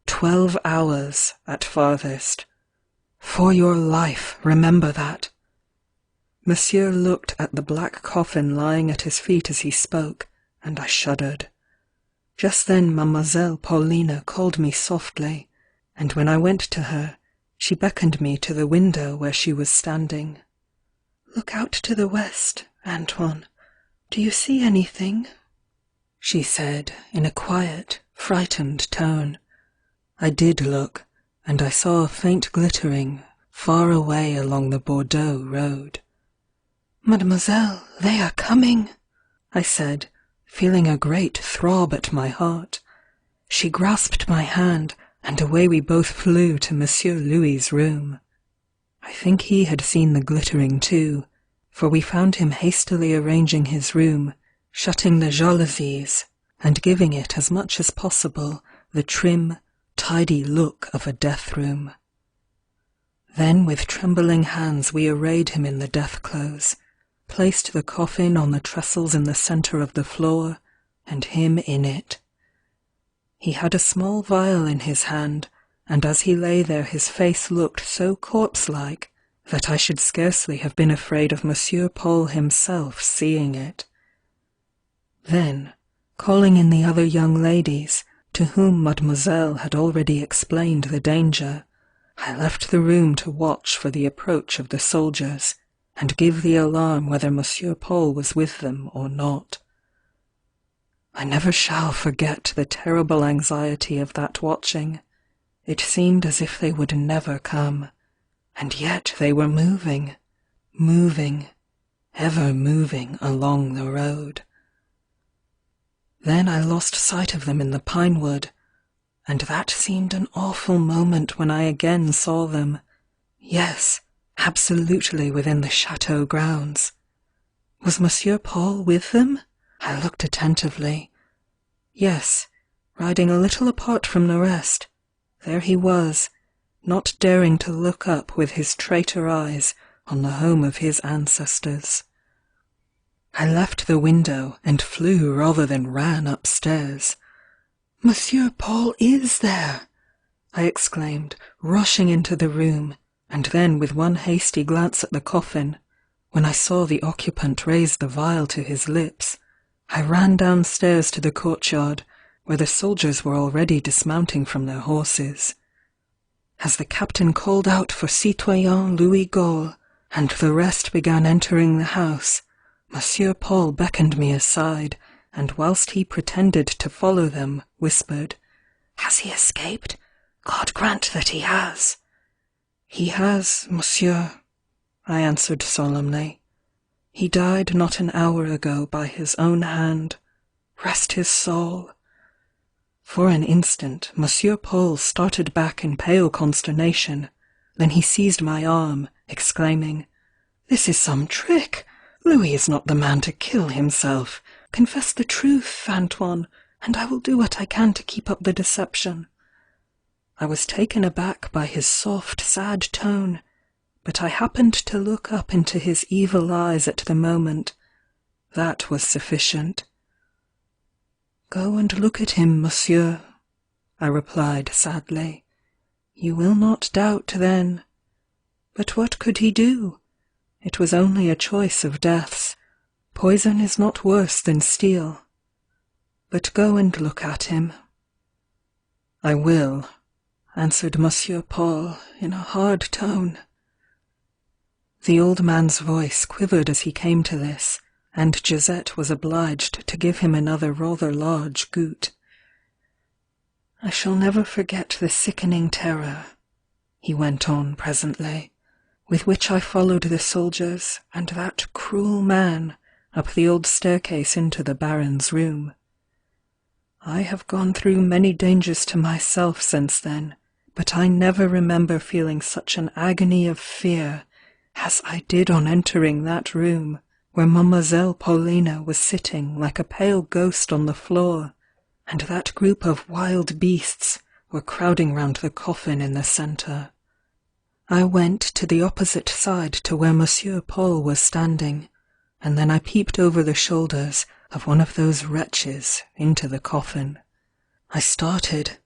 12 hours at farthest. For your life, remember that. Monsieur looked at the black coffin lying at his feet as he spoke, and I shuddered. Just then Mademoiselle Paulina called me softly, and when I went to her, she beckoned me to the window where she was standing. "Look out to the west, Antoine. Do you see anything?" she said, in a quiet, frightened tone. I did look, and I saw a faint glittering far away along the Bordeaux road. "Mademoiselle, they are coming," I said, feeling a great throb at my heart. She grasped my hand, and away we both flew to Monsieur Louis's room. I think he had seen the glittering too, for we found him hastily arranging his room, shutting the jalousies, and giving it as much as possible the trim, tidy look of a death-room. Then with trembling hands we arrayed him in the death-clothes, placed the coffin on the trestles in the centre of the floor, and him in it. He had a small vial in his hand, and as he lay there his face looked so corpse-like that I should scarcely have been afraid of Monsieur Paul himself seeing it. Then, calling in the other young ladies, to whom Mademoiselle had already explained the danger, I left the room to watch for the approach of the soldiers, and give the alarm whether Monsieur Paul was with them or not. I never shall forget the terrible anxiety of that watching. It seemed as if they would never come, and yet they were moving, ever moving along the road. Then I lost sight of them in the pine wood, and that seemed an awful moment when I again saw them. Yes, absolutely within the chateau grounds. Was Monsieur Paul with them? I looked attentively. Yes, riding a little apart from the rest. There he was, not daring to look up with his traitor eyes on the home of his ancestors. I left the window and flew rather than ran upstairs. "Monsieur Paul is there!" I exclaimed, rushing into the room, and then with one hasty glance at the coffin, when I saw the occupant raise the vial to his lips, I ran downstairs to the courtyard, where the soldiers were already dismounting from their horses. as the captain called out for Citoyen Louis Gaulle, and the rest began entering the house, Monsieur Paul beckoned me aside, and whilst he pretended to follow them, whispered, "Has he escaped? God grant that he has." "He has, monsieur," I answered solemnly. "He died not an hour ago by his own hand. Rest his soul." For an instant, Monsieur Paul started back in pale consternation. Then he seized my arm, exclaiming, "This is some trick! Louis is not the man to kill himself. Confess the truth, Antoine, and I will do what I can to keep up the deception." I was taken aback by his soft, sad tone, but I happened to look up into his evil eyes at the moment. That was sufficient. "Go and look at him, monsieur," I replied sadly. "You will not doubt then. But what could he do? It was only a choice of deaths. Poison is not worse than steel. But go and look at him." "I will," answered Monsieur Paul in a hard tone. The old man's voice quivered as he came to this, and Josette was obliged to give him another rather large gout. "I shall never forget the sickening terror," he went on presently, "with which I followed the soldiers and that cruel man up the old staircase into the Baron's room. I have gone through many dangers to myself since then, but I never remember feeling such an agony of fear as I did on entering that room, where Mademoiselle Paulina was sitting like a pale ghost on the floor, and that group of wild beasts were crowding round the coffin in the centre. I went to the opposite side to where Monsieur Paul was standing, and then I peeped over the shoulders of one of those wretches into the coffin. I started.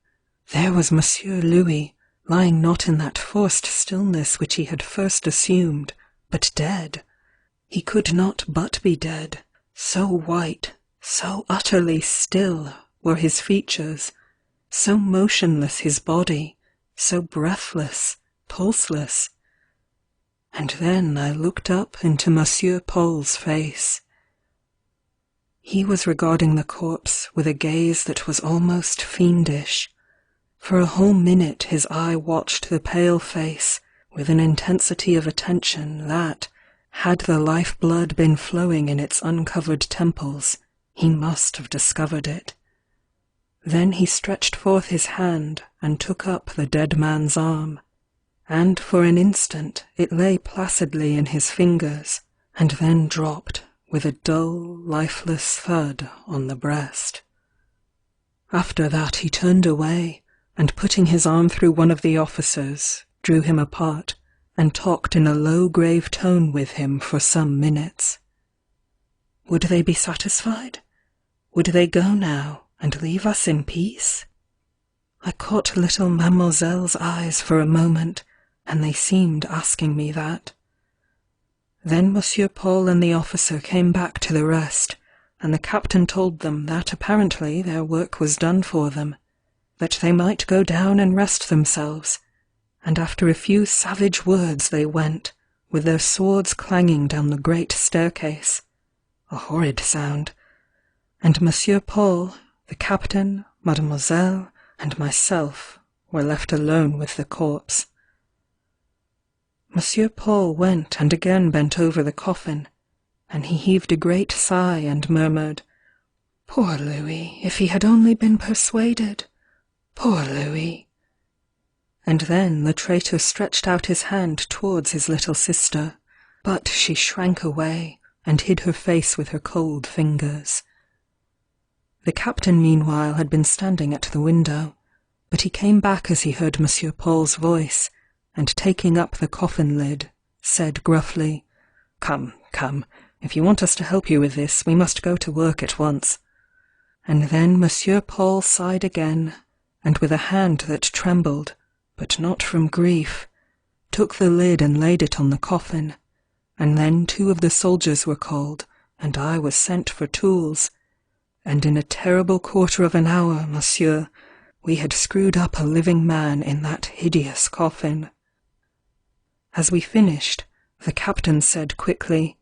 There was Monsieur Louis, lying not in that forced stillness which he had first assumed, but dead. He could not but be dead, so white, so utterly still were his features, so motionless his body, so breathless, pulseless. And then I looked up into Monsieur Paul's face. He was regarding the corpse with a gaze that was almost fiendish. For a whole minute his eye watched the pale face with an intensity of attention that, had the life-blood been flowing in its uncovered temples, he must have discovered it. Then he stretched forth his hand and took up the dead man's arm, and for an instant it lay placidly in his fingers, and then dropped with a dull, lifeless thud on the breast. After that he turned away, and putting his arm through one of the officers, drew him apart, and talked in a low grave tone with him for some minutes. Would they be satisfied? Would they go now, and leave us in peace? I caught little Mademoiselle's eyes for a moment, and they seemed asking me that. Then Monsieur Paul and the officer came back to the rest, and the captain told them that apparently their work was done for them, that they might go down and rest themselves, and after a few savage words they went, with their swords clanging down the great staircase, a horrid sound, and Monsieur Paul, the captain, Mademoiselle, and myself were left alone with the corpse. Monsieur Paul went and again bent over the coffin, and he heaved a great sigh and murmured, "Poor Louis, if he had only been persuaded! Poor Louis!" And then the traitor stretched out his hand towards his little sister, but she shrank away and hid her face with her cold fingers. The captain meanwhile had been standing at the window, but he came back as he heard Monsieur Paul's voice, and taking up the coffin lid, said gruffly, "Come, come, if you want us to help you with this, we must go to work at once." And then Monsieur Paul sighed again, and with a hand that trembled, but not from grief, took the lid and laid it on the coffin, and then 2 of the soldiers were called, and I was sent for tools, and in a terrible quarter of an hour, monsieur, we had screwed up a living man in that hideous coffin. As we finished, the captain said quickly,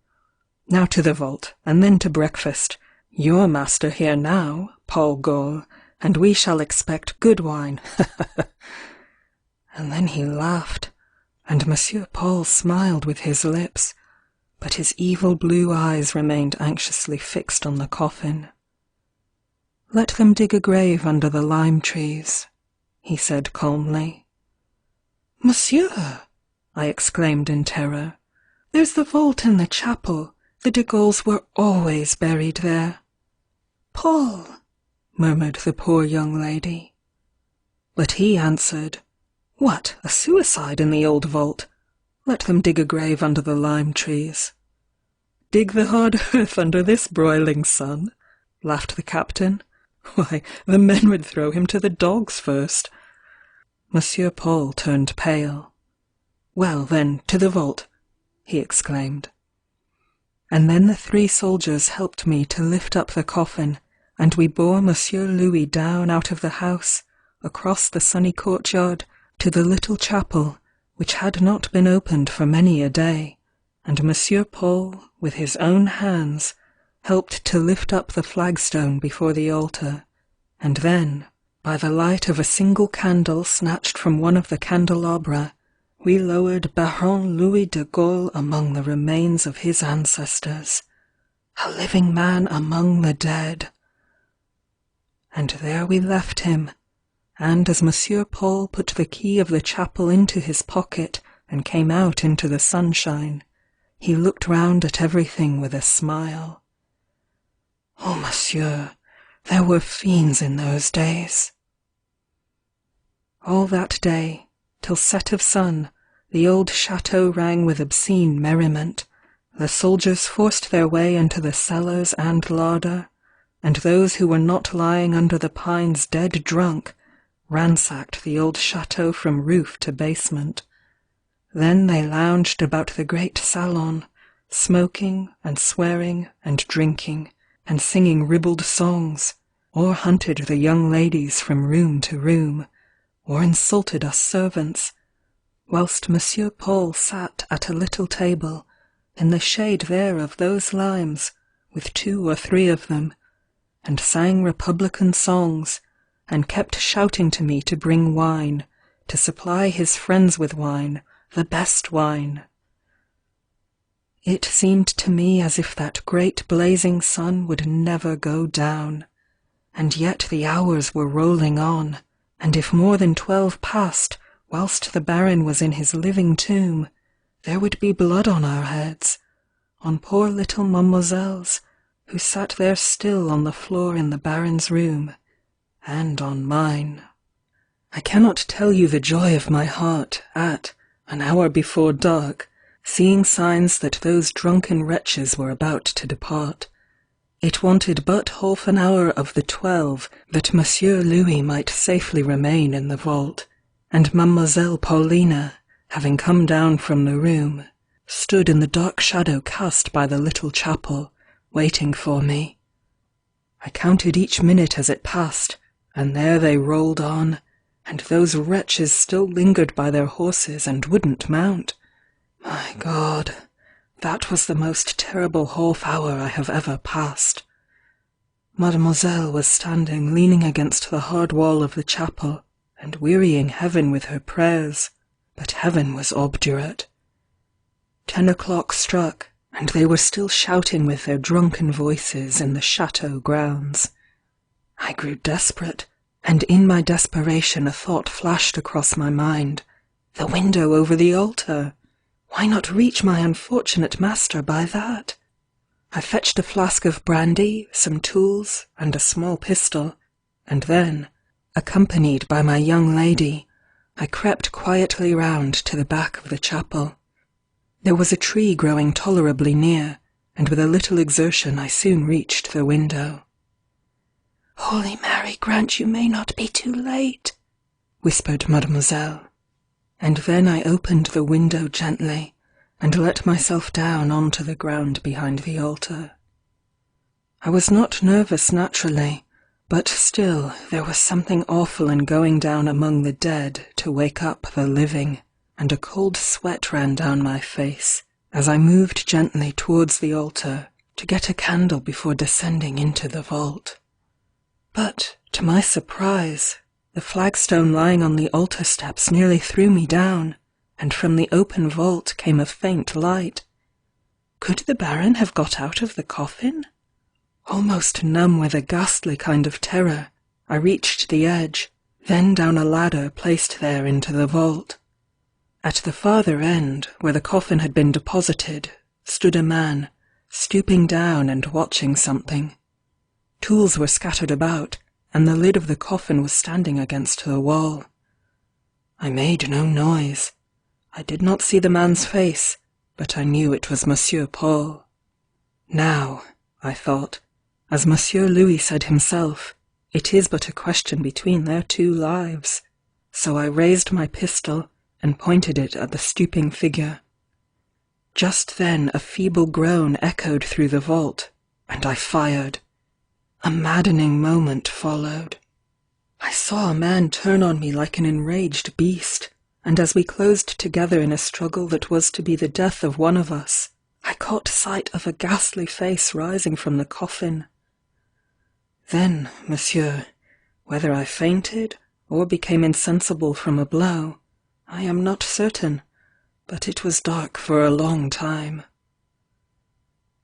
"Now to the vault, and then to breakfast. You're master here now, Paul Gaulle, and we shall expect good wine." And then he laughed, and Monsieur Paul smiled with his lips, but his evil blue eyes remained anxiously fixed on the coffin. "Let them dig a grave under the lime trees," he said calmly. "Monsieur!" I exclaimed in terror. "There's the vault in the chapel. The de Gaulles were always buried there." "Paul!" murmured the poor young lady. But he answered, "What, a suicide in the old vault? Let them dig a grave under the lime trees." "Dig the hard earth under this broiling sun?" laughed the captain. "Why, the men would throw him to the dogs first." Monsieur Paul turned pale. "Well, then, to the vault," he exclaimed. And then the 3 soldiers helped me to lift up the coffin, and we bore Monsieur Louis down out of the house, across the sunny courtyard, to the little chapel, which had not been opened for many a day, and Monsieur Paul, with his own hands, helped to lift up the flagstone before the altar, and then, by the light of a single candle snatched from one of the candelabra, we lowered Baron Louis de Gaulle among the remains of his ancestors, a living man among the dead. And there we left him, and as Monsieur Paul put the key of the chapel into his pocket and came out into the sunshine, he looked round at everything with a smile. Oh, monsieur, there were fiends in those days. All that day, till set of sun, the old chateau rang with obscene merriment. The soldiers forced their way into the cellars and larder, and those who were not lying under the pines dead drunk ransacked the old chateau from roof to basement. Then they lounged about the great salon, smoking and swearing and drinking, and singing ribald songs, or hunted the young ladies from room to room, or insulted us servants, whilst Monsieur Paul sat at a little table, in the shade there of those limes, with 2 or 3 of them, and sang republican songs, and kept shouting to me to bring wine, to supply his friends with wine, the best wine. It seemed to me as if that great blazing sun would never go down, and yet the hours were rolling on, and if more than 12 passed, whilst the Baron was in his living tomb, there would be blood on our heads, on poor little Mademoiselle's, who sat there still on the floor in the Baron's room, and on mine. I cannot tell you the joy of my heart at, an hour before dark, seeing signs that those drunken wretches were about to depart. It wanted but half an hour of the 12 that Monsieur Louis might safely remain in the vault, and Mademoiselle Paulina, having come down from the room, stood in the dark shadow cast by the little chapel, waiting for me. I counted each minute as it passed, and there they rolled on, and those wretches still lingered by their horses and wouldn't mount. My God, that was the most terrible half-hour I have ever passed. Mademoiselle was standing leaning against the hard wall of the chapel, and wearying heaven with her prayers, but heaven was obdurate. 10 o'clock struck, and they were still shouting with their drunken voices in the chateau grounds. I grew desperate, and in my desperation a thought flashed across my mind. The window over the altar! Why not reach my unfortunate master by that? I fetched a flask of brandy, some tools, and a small pistol, and then, accompanied by my young lady, I crept quietly round to the back of the chapel. There was a tree growing tolerably near, and with a little exertion I soon reached the window. "Holy Mary grant you may not be too late," whispered Mademoiselle. And then I opened the window gently, and let myself down onto the ground behind the altar. I was not nervous naturally, But still, there was something awful in going down among the dead to wake up the living, and a cold sweat ran down my face as I moved gently towards the altar to get a candle before descending into the vault. But, to my surprise, the flagstone lying on the altar steps nearly threw me down, and from the open vault came a faint light. Could the Baron have got out of the coffin? Almost numb with a ghastly kind of terror, I reached the edge, then down a ladder placed there into the vault. At the farther end, where the coffin had been deposited, stood a man, stooping down and watching something. Tools were scattered about, and the lid of the coffin was standing against the wall. I made no noise. I did not see the man's face, but I knew it was Monsieur Paul. Now, I thought, as Monsieur Louis said himself, it is but a question between their two lives. So I raised my pistol and pointed it at the stooping figure. Just then a feeble groan echoed through the vault, and I fired. A maddening moment followed. I saw a man turn on me like an enraged beast, and as we closed together in a struggle that was to be the death of one of us, I caught sight of a ghastly face rising from the coffin. Then, monsieur, whether I fainted or became insensible from a blow, I am not certain, but it was dark for a long time.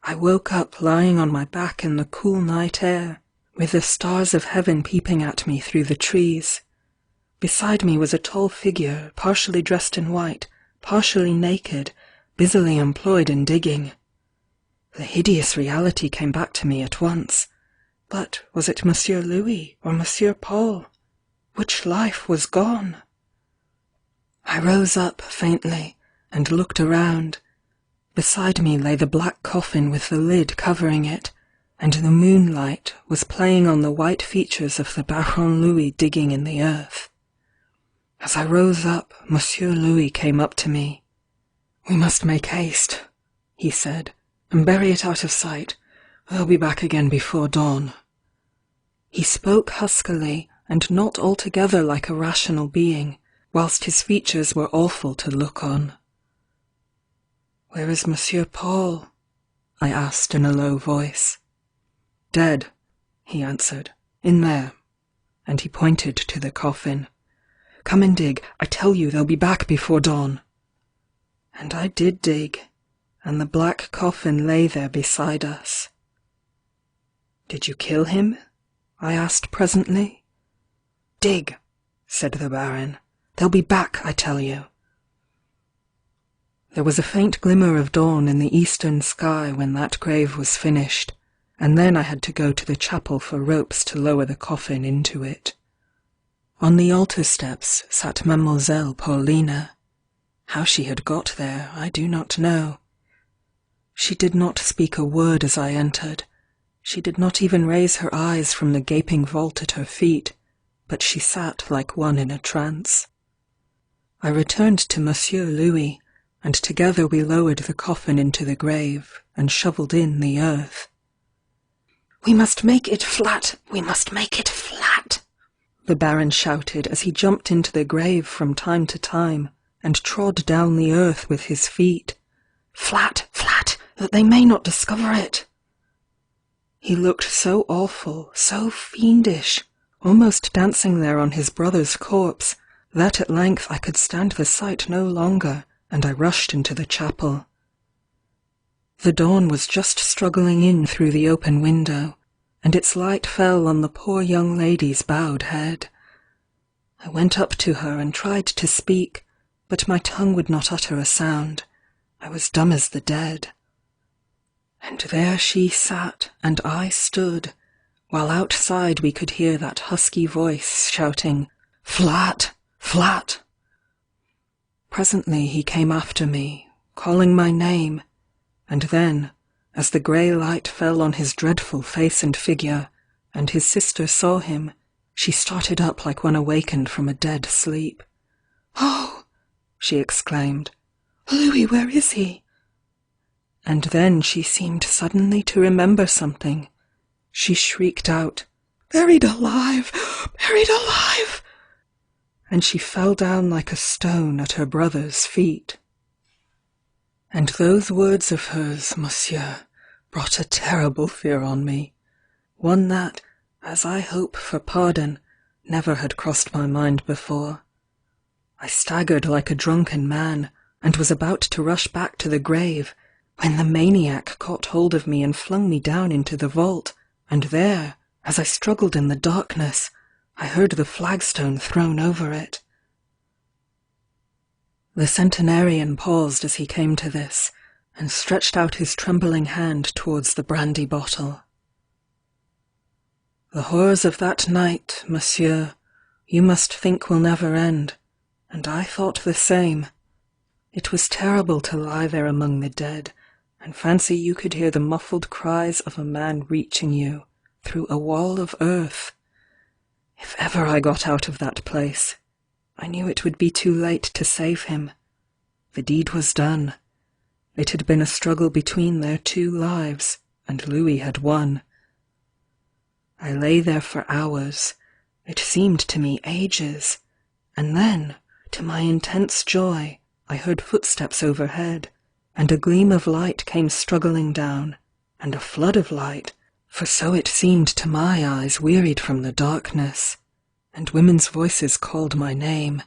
I woke up lying on my back in the cool night air, with the stars of heaven peeping at me through the trees. Beside me was a tall figure, partially dressed in white, partially naked, busily employed in digging. The hideous reality came back to me at once. But was it Monsieur Louis or Monsieur Paul? Which life was gone? I rose up faintly and looked around. Beside me lay the black coffin with the lid covering it, and the moonlight was playing on the white features of the Baron Louis digging in the earth. As I rose up, Monsieur Louis came up to me. "We must make haste," he said, "and bury it out of sight. They'll be back again before dawn." He spoke huskily and not altogether like a rational being, whilst his features were awful to look on. "Where is Monsieur Paul?" I asked in a low voice. "Dead," he answered, "in there," and he pointed to the coffin. "Come and dig, I tell you they'll be back before dawn." And I did dig, and the black coffin lay there beside us. "Did you kill him?" I asked presently. "Dig," said the Baron. "They'll be back, I tell you." There was a faint glimmer of dawn in the eastern sky when that grave was finished, and then I had to go to the chapel for ropes to lower the coffin into it. On the altar steps sat Mademoiselle Paulina. How she had got there, I do not know. She did not speak a word as I entered. She did not even raise her eyes from the gaping vault at her feet, but she sat like one in a trance. I returned to Monsieur Louis, and together we lowered the coffin into the grave, and shovelled in the earth. "We must make it flat! We must make it flat!" the Baron shouted as he jumped into the grave from time to time, and trod down the earth with his feet. "Flat, flat, that they may not discover it!" He looked so awful, so fiendish, almost dancing there on his brother's corpse, that at length I could stand the sight no longer, and I rushed into the chapel. The dawn was just struggling in through the open window, and its light fell on the poor young lady's bowed head. I went up to her and tried to speak, but my tongue would not utter a sound. I was dumb as the dead. And there she sat, and I stood, while outside we could hear that husky voice shouting, "Flat! Flat!" Presently he came after me, calling my name, and then, as the grey light fell on his dreadful face and figure, and his sister saw him, she started up like one awakened from a dead sleep. "Oh!" she exclaimed. "Louis, where is he?" And then she seemed suddenly to remember something. She shrieked out, Buried alive! Buried alive! And she fell down like a stone at her brother's feet. And those words of hers, monsieur, brought a terrible fear on me, one that, as I hope for pardon, never had crossed my mind before. I staggered like a drunken man, and was about to rush back to the grave, when the maniac caught hold of me and flung me down into the vault, and there, as I struggled in the darkness, I heard the flagstone thrown over it. The centenarian paused as he came to this, and stretched out his trembling hand towards the brandy bottle. The horrors of that night, monsieur, you must think will never end, and I thought the same. It was terrible to lie there among the dead, and fancy you could hear the muffled cries of a man reaching you through a wall of earth. If ever I got out of that place, I knew it would be too late to save him. The deed was done. It had been a struggle between their two lives, and Louis had won. I lay there for hours. It seemed to me ages. And then, to my intense joy, I heard footsteps overhead, and a gleam of light came struggling down, and a flood of light, for so it seemed to my eyes wearied from the darkness, and women's voices called my name.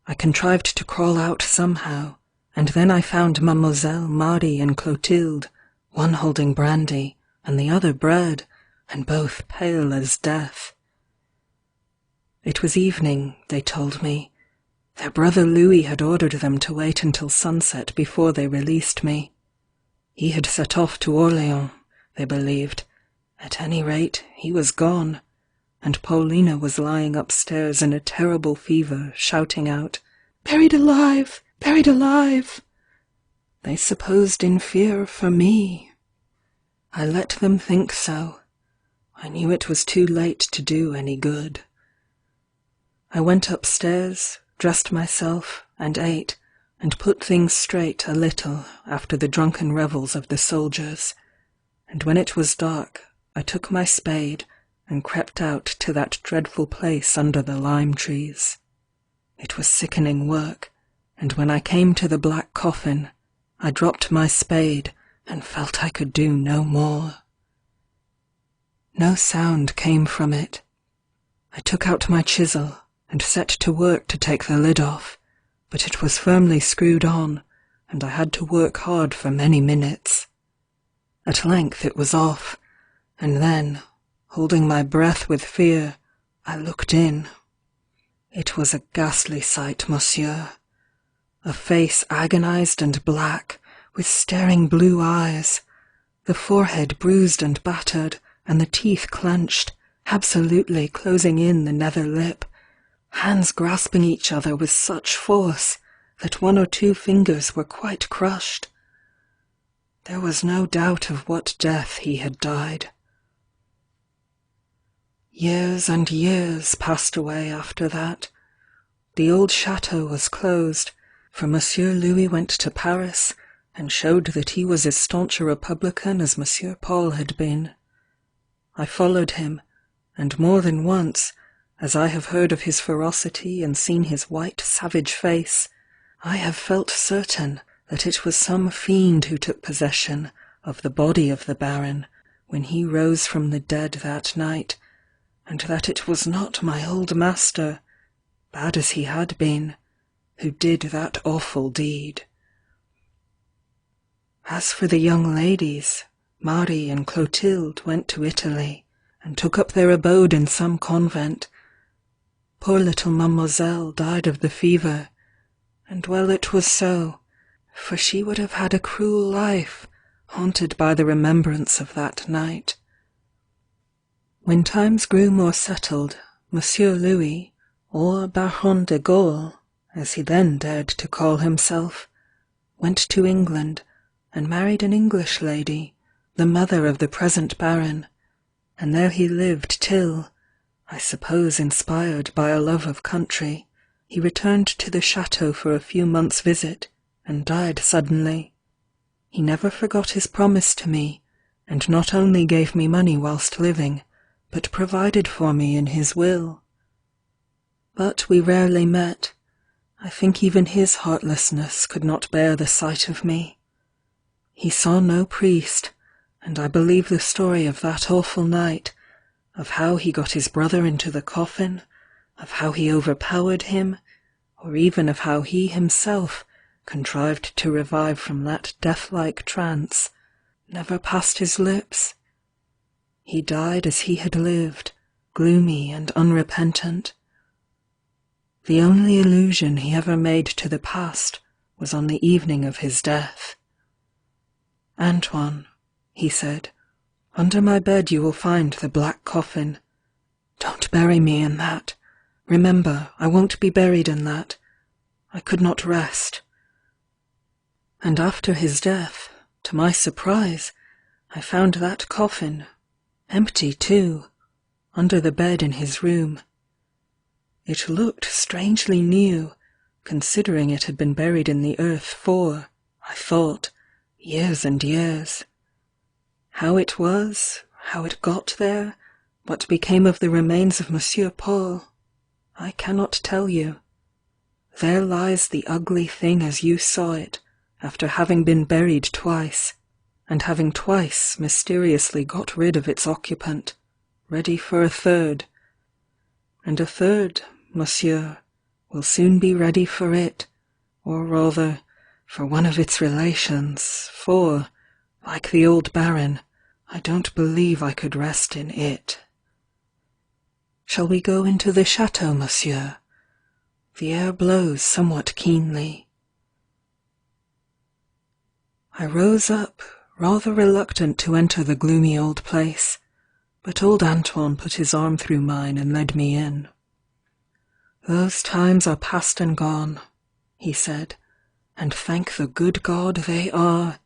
I contrived to crawl out somehow, and then I found Mademoiselle, Marie, and Clotilde, one holding brandy, and the other bread, and both pale as death. It was evening, they told me. Their brother Louis had ordered them to wait until sunset before they released me. He had set off to Orléans, they believed. At any rate, he was gone, and Paulina was lying upstairs in a terrible fever, shouting out, "Buried alive! Buried alive!" They supposed in fear for me. I let them think so. I knew it was too late to do any good. I went upstairs, dressed myself, and ate, and put things straight a little after the drunken revels of the soldiers, and when it was dark, I took my spade and crept out to that dreadful place under the lime trees. It was sickening work, and when I came to the black coffin, I dropped my spade and felt I could do no more. No sound came from it. I took out my chisel and set to work to take the lid off, but it was firmly screwed on, and I had to work hard for many minutes. At length it was off, and then, holding my breath with fear, I looked in. It was a ghastly sight, monsieur. A face agonized and black, with staring blue eyes, the forehead bruised and battered, and the teeth clenched, absolutely closing in the nether lip, hands grasping each other with such force that one or two fingers were quite crushed. There was no doubt of what death he had died. Years and years passed away after that. The old chateau was closed, for Monsieur Louis went to Paris and showed that he was as staunch a Republican as Monsieur Paul had been. I followed him, and more than once, as I have heard of his ferocity and seen his white, savage face, I have felt certain that it was some fiend who took possession of the body of the Baron when he rose from the dead that night, and that it was not my old master, bad as he had been, who did that awful deed. As for the young ladies, Marie and Clotilde went to Italy, and took up their abode in some convent. Poor little Mademoiselle died of the fever, and well it was so, for she would have had a cruel life, haunted by the remembrance of that night. When times grew more settled, Monsieur Louis, or Baron de Gaulle, as he then dared to call himself, went to England, and married an English lady, the mother of the present Baron, and there he lived till, I suppose inspired by a love of country, he returned to the chateau for a few months' visit, and died suddenly. He never forgot his promise to me, and not only gave me money whilst living, but provided for me in his will. But we rarely met. I think even his heartlessness could not bear the sight of me. He saw no priest, and I believe the story of that awful night, of how he got his brother into the coffin, of how he overpowered him, or even of how he himself contrived to revive from that death-like trance, never passed his lips. He died as he had lived, gloomy and unrepentant. The only allusion he ever made to the past was on the evening of his death. "Antoine," he said, "under my bed you will find the black coffin. Don't bury me in that. Remember, I won't be buried in that. I could not rest." And after his death, to my surprise, I found that coffin, empty too, under the bed in his room. It looked strangely new, considering it had been buried in the earth for, I thought, years and years. How it was, how it got there, what became of the remains of Monsieur Paul, I cannot tell you. There lies the ugly thing as you saw it, after having been buried twice, and having twice mysteriously got rid of its occupant, ready for a third. And a third, monsieur, will soon be ready for it, or rather, for one of its relations, for, like the old Baron, I don't believe I could rest in it. Shall we go into the chateau, monsieur? The air blows somewhat keenly. I rose up, rather reluctant to enter the gloomy old place, but old Antoine put his arm through mine and led me in. "Those times are past and gone," he said, "and thank the good God they are.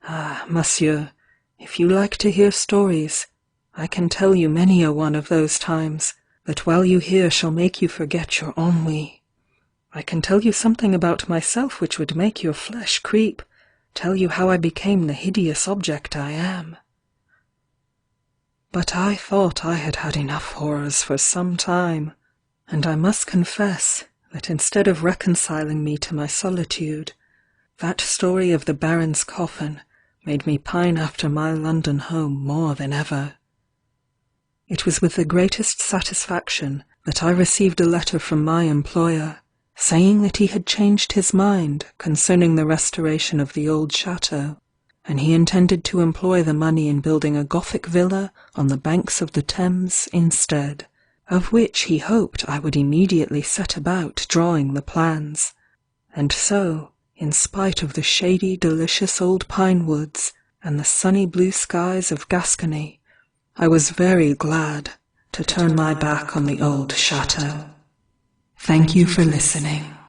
Ah, monsieur, if you like to hear stories, I can tell you many a one of those times, that while you hear shall make you forget your ennui. I can tell you something about myself which would make your flesh creep, tell you how I became the hideous object I am." But I thought I had had enough horrors for some time, and I must confess that instead of reconciling me to my solitude, that story of the Baron's coffin made me pine after my London home more than ever. It was with the greatest satisfaction that I received a letter from my employer, saying that he had changed his mind concerning the restoration of the old chateau, and he intended to employ the money in building a Gothic villa on the banks of the Thames instead, of which he hoped I would immediately set about drawing the plans. And so, in spite of the shady, delicious old pine woods and the sunny blue skies of Gascony, I was very glad to turn my back on the old chateau. Thank you for listening.